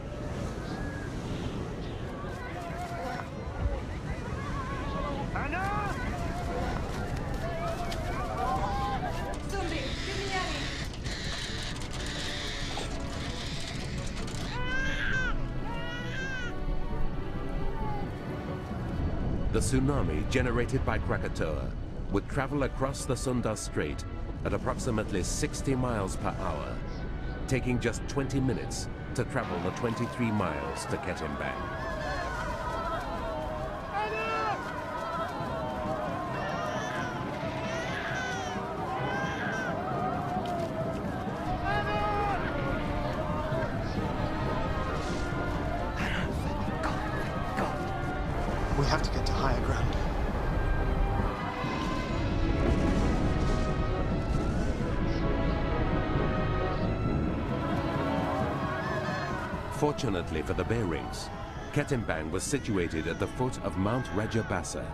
The tsunami generated by Krakatoa would travel across the Sunda Strait at approximately 60 miles per hour, taking just 20 minutes to travel the 23 miles to Ketimbang. We have to get to higher ground. Fortunately for the Bearings, Ketimbang was situated at the foot of Mount Rajabasa.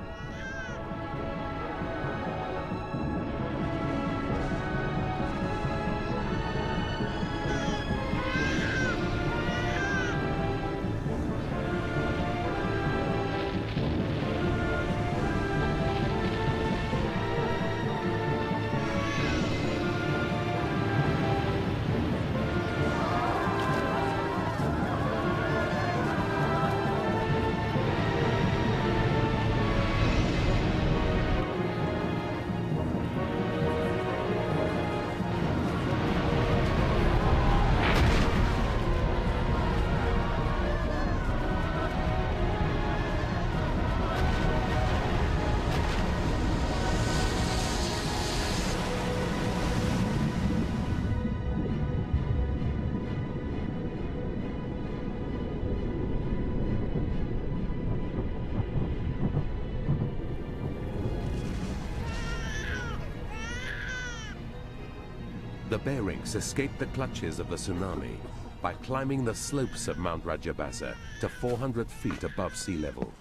The Bearings escaped the clutches of the tsunami by climbing the slopes of Mount Rajabasa to 400 feet above sea level.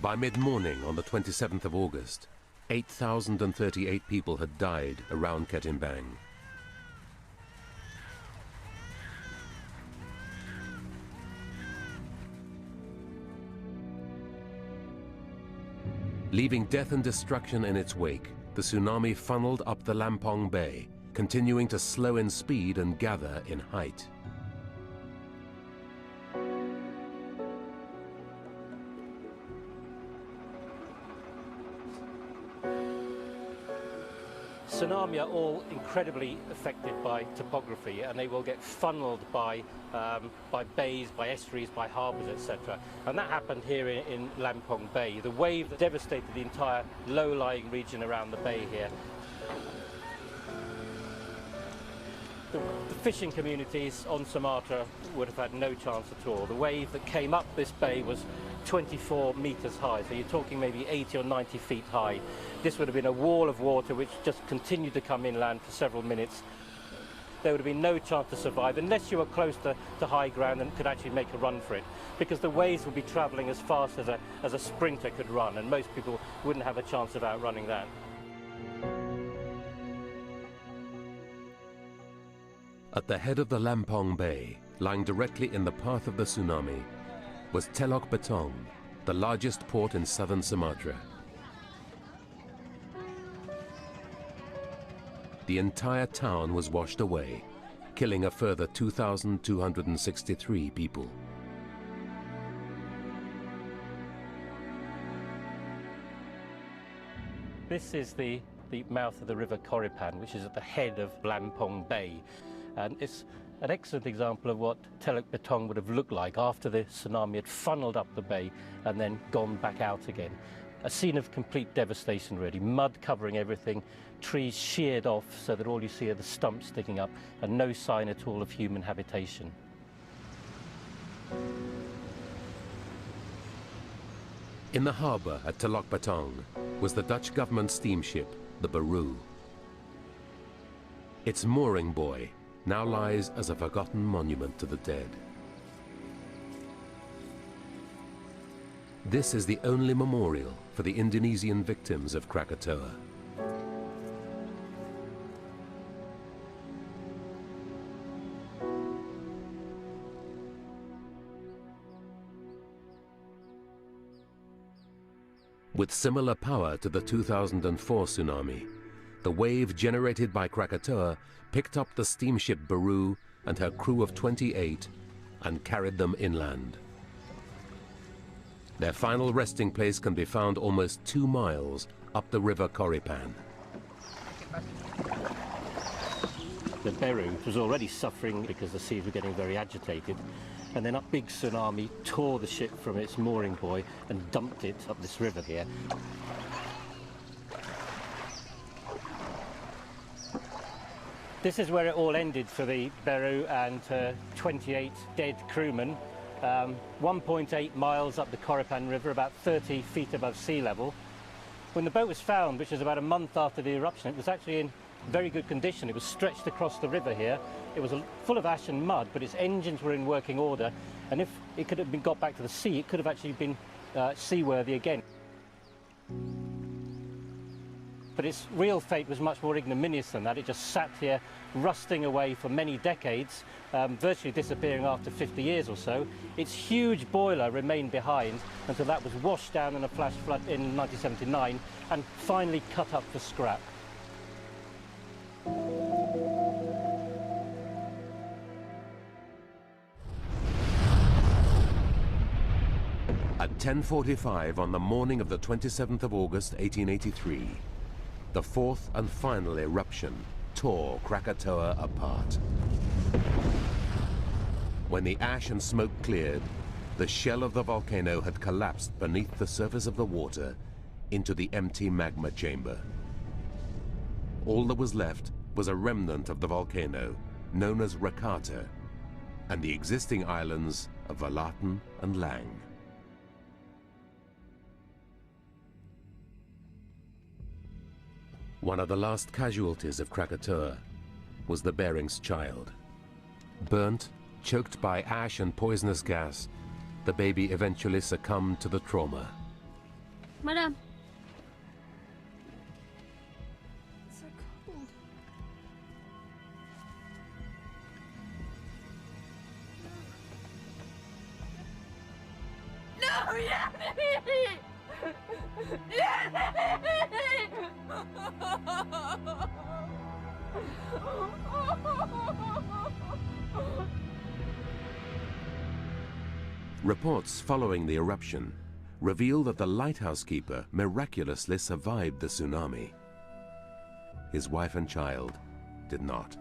By mid-morning on the 27th of August, 8,038 people had died around Ketimbang. Leaving death and destruction in its wake, the tsunami funneled up the Lampong Bay, continuing to slow in speed and gather in height. Tsunami are all incredibly affected by topography, and they will get funneled by bays, by estuaries, by harbours, etc. And that happened here in Lampong Bay. The wave that devastated the entire low-lying region around the bay here. The fishing communities on Sumatra would have had no chance at all. The wave that came up this bay was 24 metres high, so you're talking maybe 80 or 90 feet high. This would have been a wall of water which just continued to come inland for several minutes. There would have been no chance to survive unless you were close to high ground and could actually make a run for it, because the waves would be travelling as fast as a sprinter could run, and most people wouldn't have a chance of outrunning that. At the head of the Lampong Bay, lying directly in the path of the tsunami, was Telok Betong, the largest port in southern Sumatra. The entire town was washed away, killing a further 2,263 people. This is the mouth of the river Koripan, which is at the head of Lampong Bay. And it's an excellent example of what Telok Betong would have looked like after the tsunami had funneled up the bay and then gone back out again. A scene of complete devastation, really. Mud covering everything, trees sheared off so that all you see are the stumps sticking up, and no sign at all of human habitation. In the harbour at Telok Betong was the Dutch government steamship, the Baru. Its mooring buoy now lies as a forgotten monument to the dead. This is the only memorial for the Indonesian victims of Krakatoa. With similar power to the 2004 tsunami, the wave generated by Krakatoa picked up the steamship Baru and her crew of 28 and carried them inland. Their final resting place can be found almost 2 miles up the river Koripan. The Beru was already suffering because the seas were getting very agitated, and then a big tsunami tore the ship from its mooring buoy and dumped it up this river here. This is where it all ended for the Beru and 28 dead crewmen. 1.8 miles up the Koropan River, about 30 feet above sea level. When the boat was found, which was about a month after the eruption, it was actually in very good condition. It was stretched across the river here. It was full of ash and mud, but its engines were in working order. And if it could have been got back to the sea, it could have actually been seaworthy again. But its real fate was much more ignominious than that. It just sat here, rusting away for many decades, virtually disappearing after 50 years or so. Its huge boiler remained behind until that was washed down in a flash flood in 1979 and finally cut up for scrap. At 10:45 on the morning of the 27th of August 1883, the fourth and final eruption tore Krakatoa apart. When the ash and smoke cleared, the shell of the volcano had collapsed beneath the surface of the water into the empty magma chamber. All that was left was a remnant of the volcano, known as Krakatau, and the existing islands of Valaten and Lang. One of the last casualties of Krakatoa was the Bering's child. Burnt, choked by ash and poisonous gas, the baby eventually succumbed to the trauma. Madam. It's so cold. No, yeah. Reports following the eruption reveal that the lighthouse keeper miraculously survived the tsunami. His wife and child did not.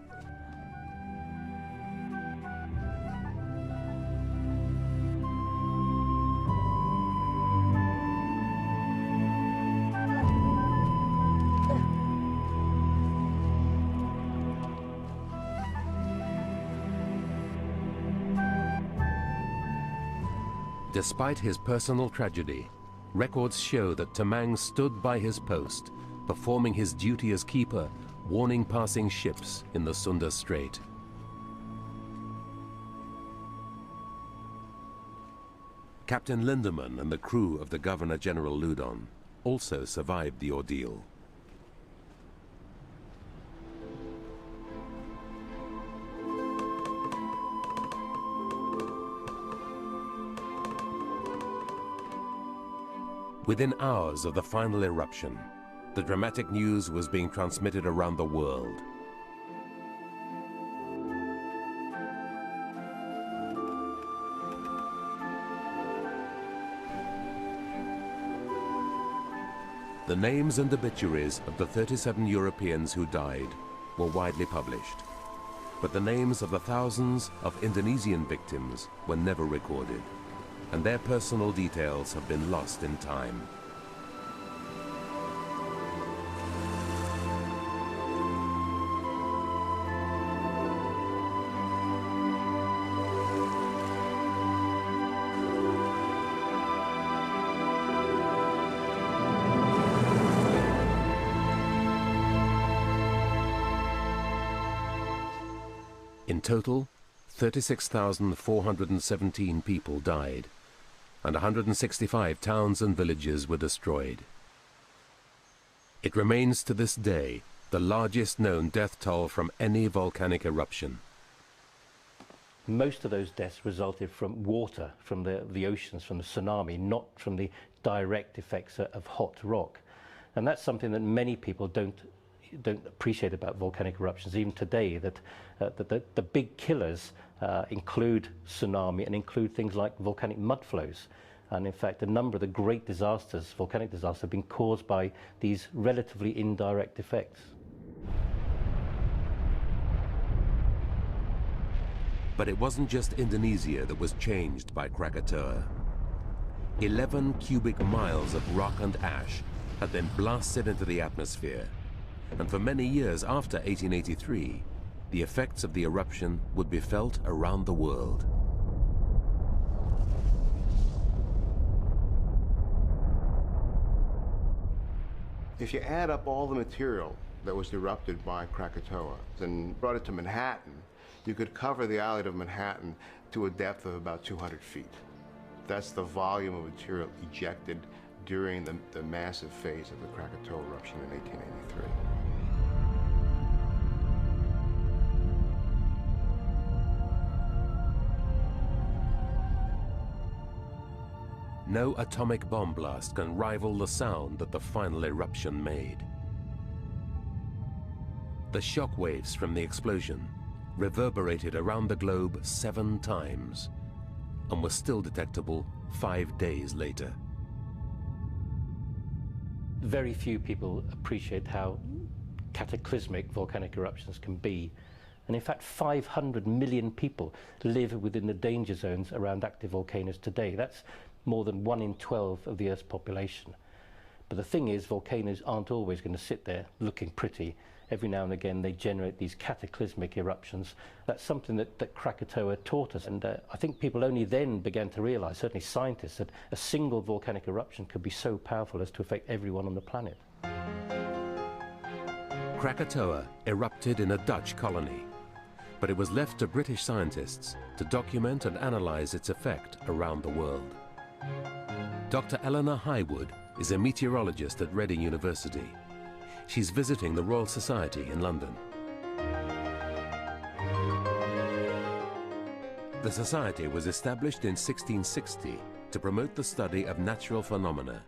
Despite his personal tragedy, records show that Temang stood by his post, performing his duty as keeper, warning passing ships in the Sunda Strait. Captain Lindemann and the crew of the Governor-General Ludon also survived the ordeal. Within hours of the final eruption, the dramatic news was being transmitted around the world. The names and obituaries of the 37 Europeans who died were widely published, but the names of the thousands of Indonesian victims were never recorded, and their personal details have been lost in time. In total, 36,417 people died, and 165 towns and villages were destroyed. It remains to this day the largest known death toll from any volcanic eruption. Most of those deaths resulted from water, from the oceans, from the tsunami, not from the direct effects of hot rock. And that's something that many people don't appreciate about volcanic eruptions, even today, that the big killers include tsunami and include things like volcanic mud flows. And in fact, a number of the great disasters, volcanic disasters, have been caused by these relatively indirect effects. But it wasn't just Indonesia that was changed by Krakatoa. 11 cubic miles of rock and ash had been blasted into the atmosphere. And for many years after 1883, the effects of the eruption would be felt around the world. If you add up all the material that was erupted by Krakatoa and brought it to Manhattan, you could cover the island of Manhattan to a depth of about 200 feet. That's the volume of material ejected during the massive phase of the Krakatoa eruption in 1883. No atomic bomb blast can rival the sound that the final eruption made. The shock waves from the explosion reverberated around the globe 7 times and were still detectable 5 days later. Very few people appreciate how cataclysmic volcanic eruptions can be. And in fact, 500 million people live within the danger zones around active volcanoes today. That's more than 1 in 12 of the Earth's population. But the thing is, volcanoes aren't always going to sit there looking pretty. Every now and again they generate these cataclysmic eruptions. That's something that Krakatoa taught us, and I think people only then began to realize, certainly scientists, that a single volcanic eruption could be so powerful as to affect everyone on the planet. Krakatoa erupted in a Dutch colony, but it was left to British scientists to document and analyze its effect around the world. Dr. Eleanor Highwood is a meteorologist at Reading University. She's visiting the Royal Society in London. The Society was established in 1660 to promote the study of natural phenomena,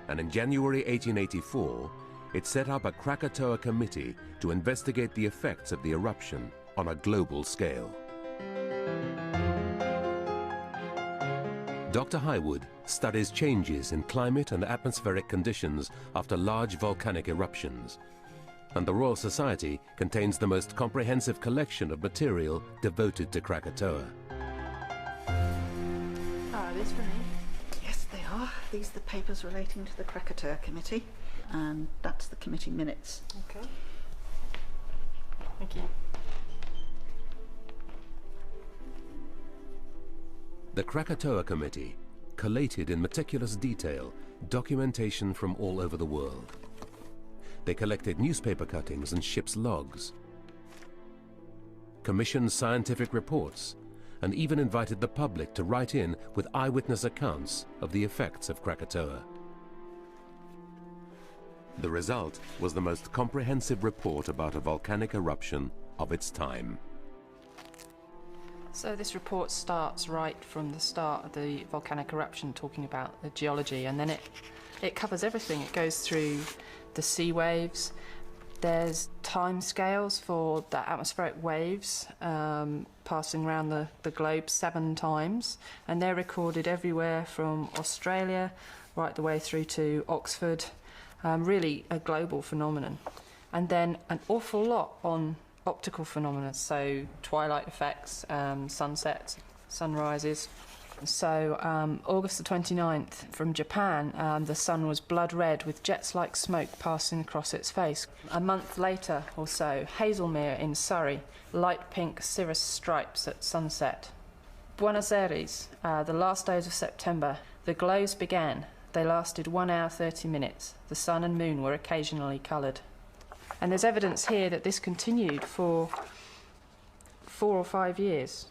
and in January 1884, it set up a Krakatoa committee to investigate the effects of the eruption on a global scale. Dr. Highwood studies changes in climate and atmospheric conditions after large volcanic eruptions, and the Royal Society contains the most comprehensive collection of material devoted to Krakatoa. Are these for me? Yes, they are. These are the papers relating to the Krakatoa committee, and that's the committee minutes. Okay. Thank you. The Krakatoa Committee collated in meticulous detail documentation from all over the world. They collected newspaper cuttings and ship's logs, commissioned scientific reports, and even invited the public to write in with eyewitness accounts of the effects of Krakatoa. The result was the most comprehensive report about a volcanic eruption of its time. So this report starts right from the start of the volcanic eruption, talking about the geology, and then it covers everything. It goes through the sea waves. There's time scales for the atmospheric waves passing around the globe 7 times, and they're recorded everywhere from Australia right the way through to Oxford. Really a global phenomenon. And then an awful lot on optical phenomena, so twilight effects, sunsets, sunrises. So August the 29th, from Japan, the sun was blood red with jets like smoke passing across its face. A month later or so, Hazelmere in Surrey, light pink cirrus stripes at sunset. Buenos Aires, the last days of September, the glows began. They lasted 1 hour 30 minutes. The sun and moon were occasionally coloured. And there's evidence here that this continued for 4 or 5 years.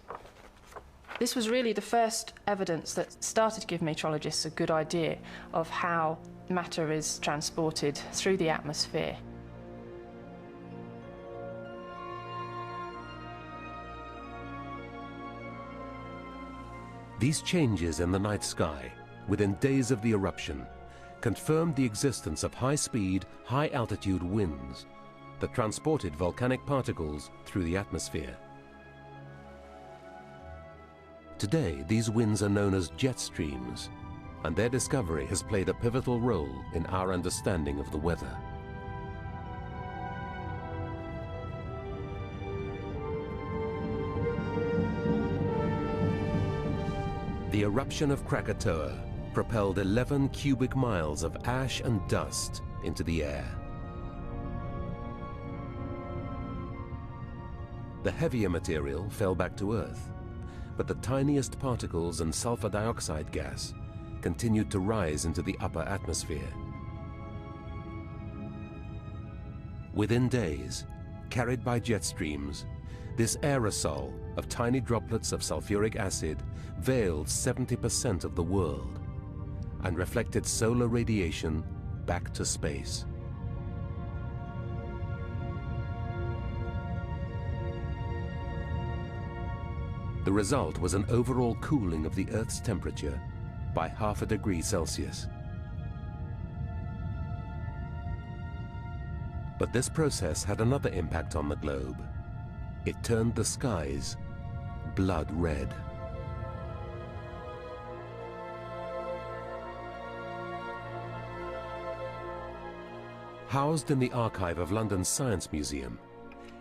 This was really the first evidence that started to give meteorologists a good idea of how matter is transported through the atmosphere. These changes in the night sky, within days of the eruption, confirmed the existence of high-speed, high-altitude winds that transported volcanic particles through the atmosphere. Today, these winds are known as jet streams, and their discovery has played a pivotal role in our understanding of the weather. The eruption of Krakatoa propelled 11 cubic miles of ash and dust into the air. The heavier material fell back to Earth, but the tiniest particles and sulfur dioxide gas continued to rise into the upper atmosphere. Within days, carried by jet streams, this aerosol of tiny droplets of sulfuric acid veiled 70% of the world and reflected solar radiation back to space. The result was an overall cooling of the Earth's temperature by 0.5 degrees Celsius. But this process had another impact on the globe. It turned the skies blood red. Housed in the archive of London's Science Museum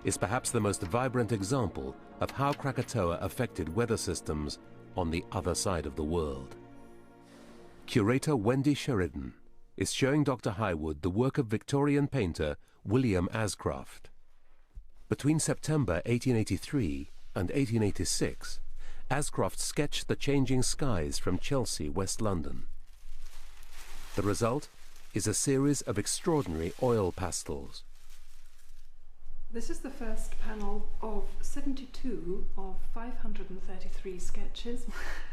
is perhaps the most vibrant example of how Krakatoa affected weather systems on the other side of the world. Curator Wendy Sheridan is showing Dr. Highwood the work of Victorian painter William Ascroft. Between September 1883 and 1886, Ascroft sketched the changing skies from Chelsea, West London. The result is a series of extraordinary oil pastels. This is the first panel of 72 of 533 sketches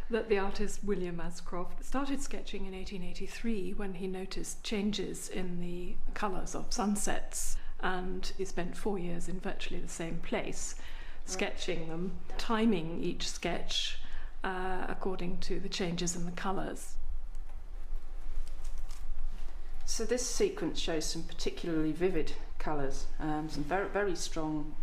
that the artist William Ascroft started sketching in 1883 when he noticed changes in the colours of sunsets, and he spent 4 years in virtually the same place sketching them, timing each sketch according to the changes in the colours. So this sequence shows some particularly vivid colours, some very, very strong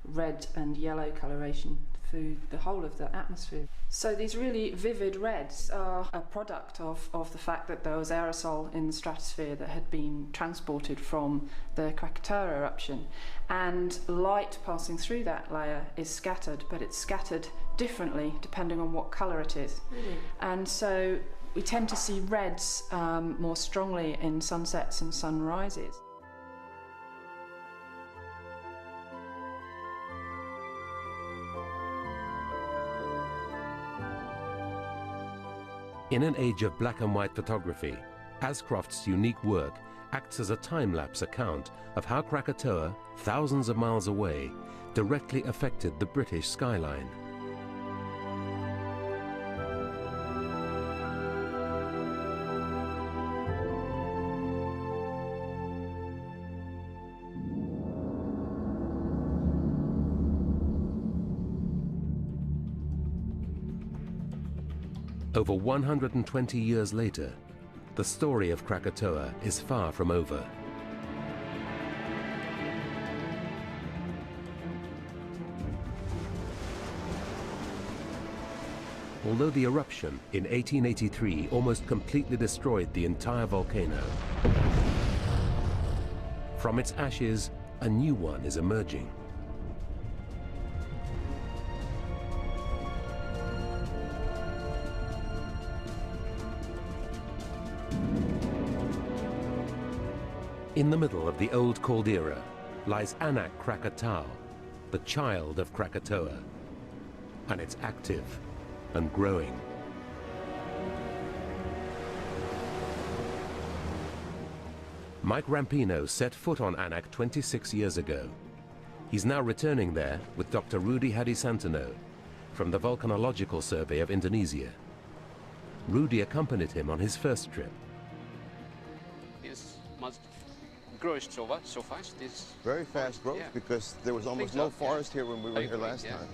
red and yellow coloration through the whole of the atmosphere. So these really vivid reds are a product of the fact that there was aerosol in the stratosphere that had been transported from the Krakatoa eruption, and light passing through that layer is scattered, but it's scattered differently depending on what colour it is. Really? And so we tend to see reds more strongly in sunsets and sunrises. In an age of black and white photography, Ascroft's unique work acts as a time-lapse account of how Krakatoa, thousands of miles away, directly affected the British skyline. Over 120 years later, the story of Krakatoa is far from over. Although the eruption in 1883 almost completely destroyed the entire volcano, from its ashes, a new one is emerging. In the middle of the old caldera lies Anak Krakatau, the child of Krakatoa, and it's active and growing. Mike Rampino set foot on Anak 26 years ago. He's now returning there with Dr. Rudy Hadisantano from the Volcanological Survey of Indonesia. Rudy accompanied him on his first trip. This must grow so fast. This very fast growth, yeah, because there was almost no forest here when we were here last time.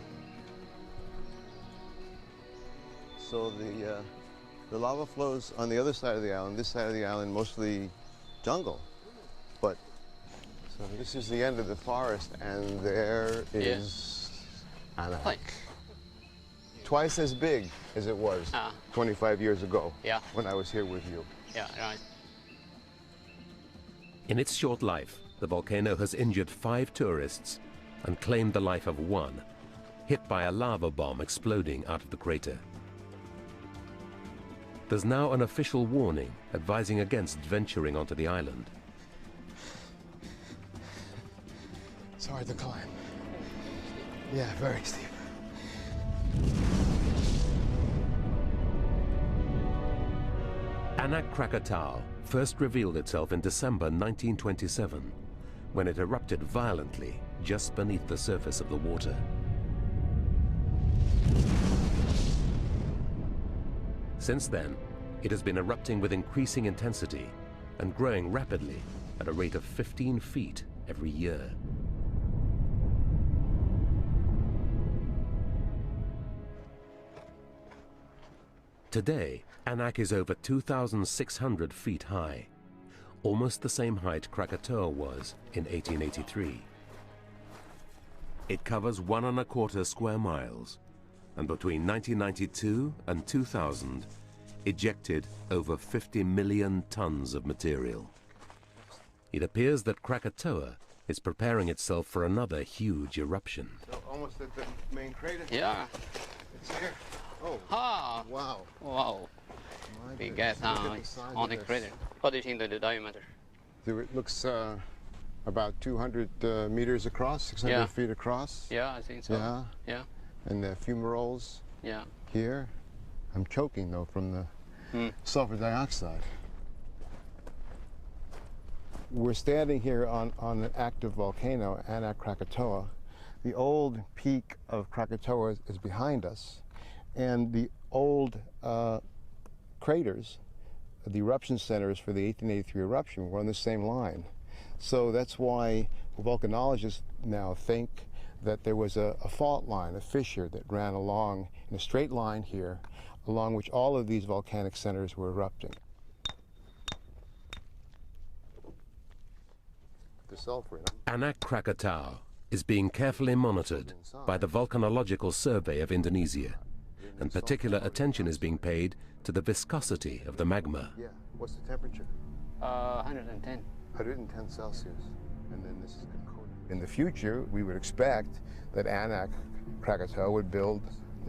So the lava flows on the other side of the island. This side of the island mostly jungle, but so this is the end of the forest, and there is Anak. Like twice as big as it was 25 years ago, when I was here with you. Yeah, right. In its short life, the volcano has injured 5 tourists and claimed the life of 1, hit by a lava bomb exploding out of the crater. There's now an official warning advising against venturing onto the island. It's hard to climb. Yeah, very steep. Anak Krakatau first revealed itself in December 1927, when it erupted violently just beneath the surface of the water. Since then, it has been erupting with increasing intensity and growing rapidly at a rate of 15 feet every year. Today, Anak is over 2,600 feet high, almost the same height Krakatoa was in 1883. It covers 1¼ square miles, and between 1992 and 2000, ejected over 50 million tons of material. It appears that Krakatoa is preparing itself for another huge eruption. So almost at the main crater? Yeah. It's here. Oh. Ah. Wow. Wow. We get on the crater. What do you think of the diameter? It looks about 200 meters across, 600 feet across. Yeah, I think so. Yeah. Yeah. And the fumaroles here. I'm choking though from the sulfur dioxide. We're standing here on an active volcano, Anak Krakatoa. The old peak of Krakatoa is behind us, and the old craters, the eruption centers for the 1883 eruption, were on the same line. So that's why volcanologists now think that there was a fault line, a fissure that ran along in a straight line here, along which all of these volcanic centers were erupting. The sulfur in them. Anak Krakatau is being carefully monitored by the Volcanological Survey of Indonesia, and particular attention is being paid to the viscosity of the magma. Yeah. What's the temperature? 110. 110 Celsius. And then this is coated. In the future, we would expect that Anak Krakatoa would build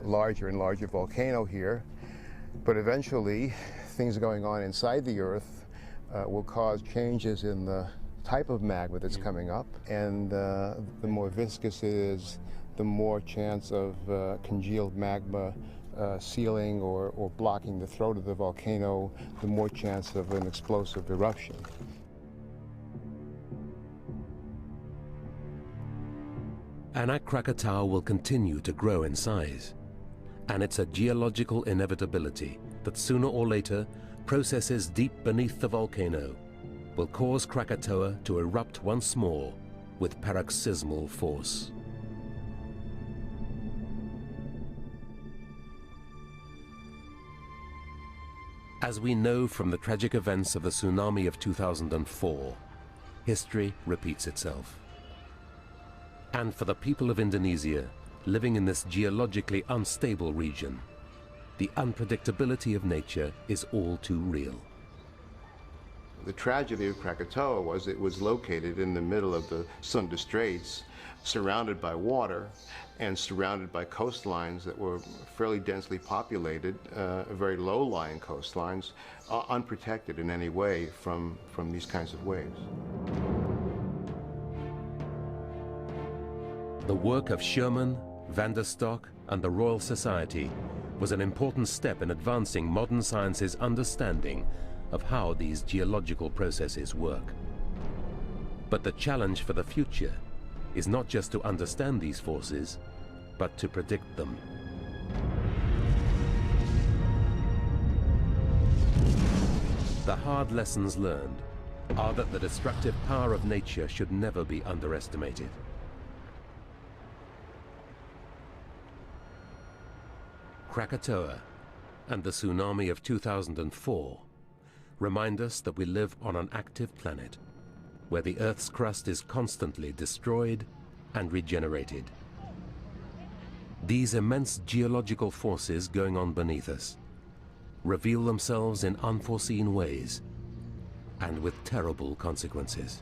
a larger and larger volcano here, but eventually things going on inside the Earth will cause changes in the type of magma that's coming up, and the more viscous it is, the more chance of congealed magma sealing or blocking the throat of the volcano, the more chance of an explosive eruption. Anak Krakatau will continue to grow in size, and it's a geological inevitability that sooner or later processes deep beneath the volcano will cause Krakatoa to erupt once more with paroxysmal force. As we know from the tragic events of the tsunami of 2004, history repeats itself. And for the people of Indonesia living in this geologically unstable region, the unpredictability of nature is all too real. The tragedy of Krakatoa was it was located in the middle of the Sunda Straits, surrounded by water and surrounded by coastlines that were fairly densely populated, very low-lying coastlines, unprotected in any way from these kinds of waves. The work of Sherman, van der Stok, and the Royal Society was an important step in advancing modern science's understanding of how these geological processes work. But the challenge for the future is not just to understand these forces, but to predict them. The hard lessons learned are that the destructive power of nature should never be underestimated. Krakatoa and the tsunami of 2004 remind us that we live on an active planet where the Earth's crust is constantly destroyed and regenerated. These immense geological forces going on beneath us reveal themselves in unforeseen ways and with terrible consequences.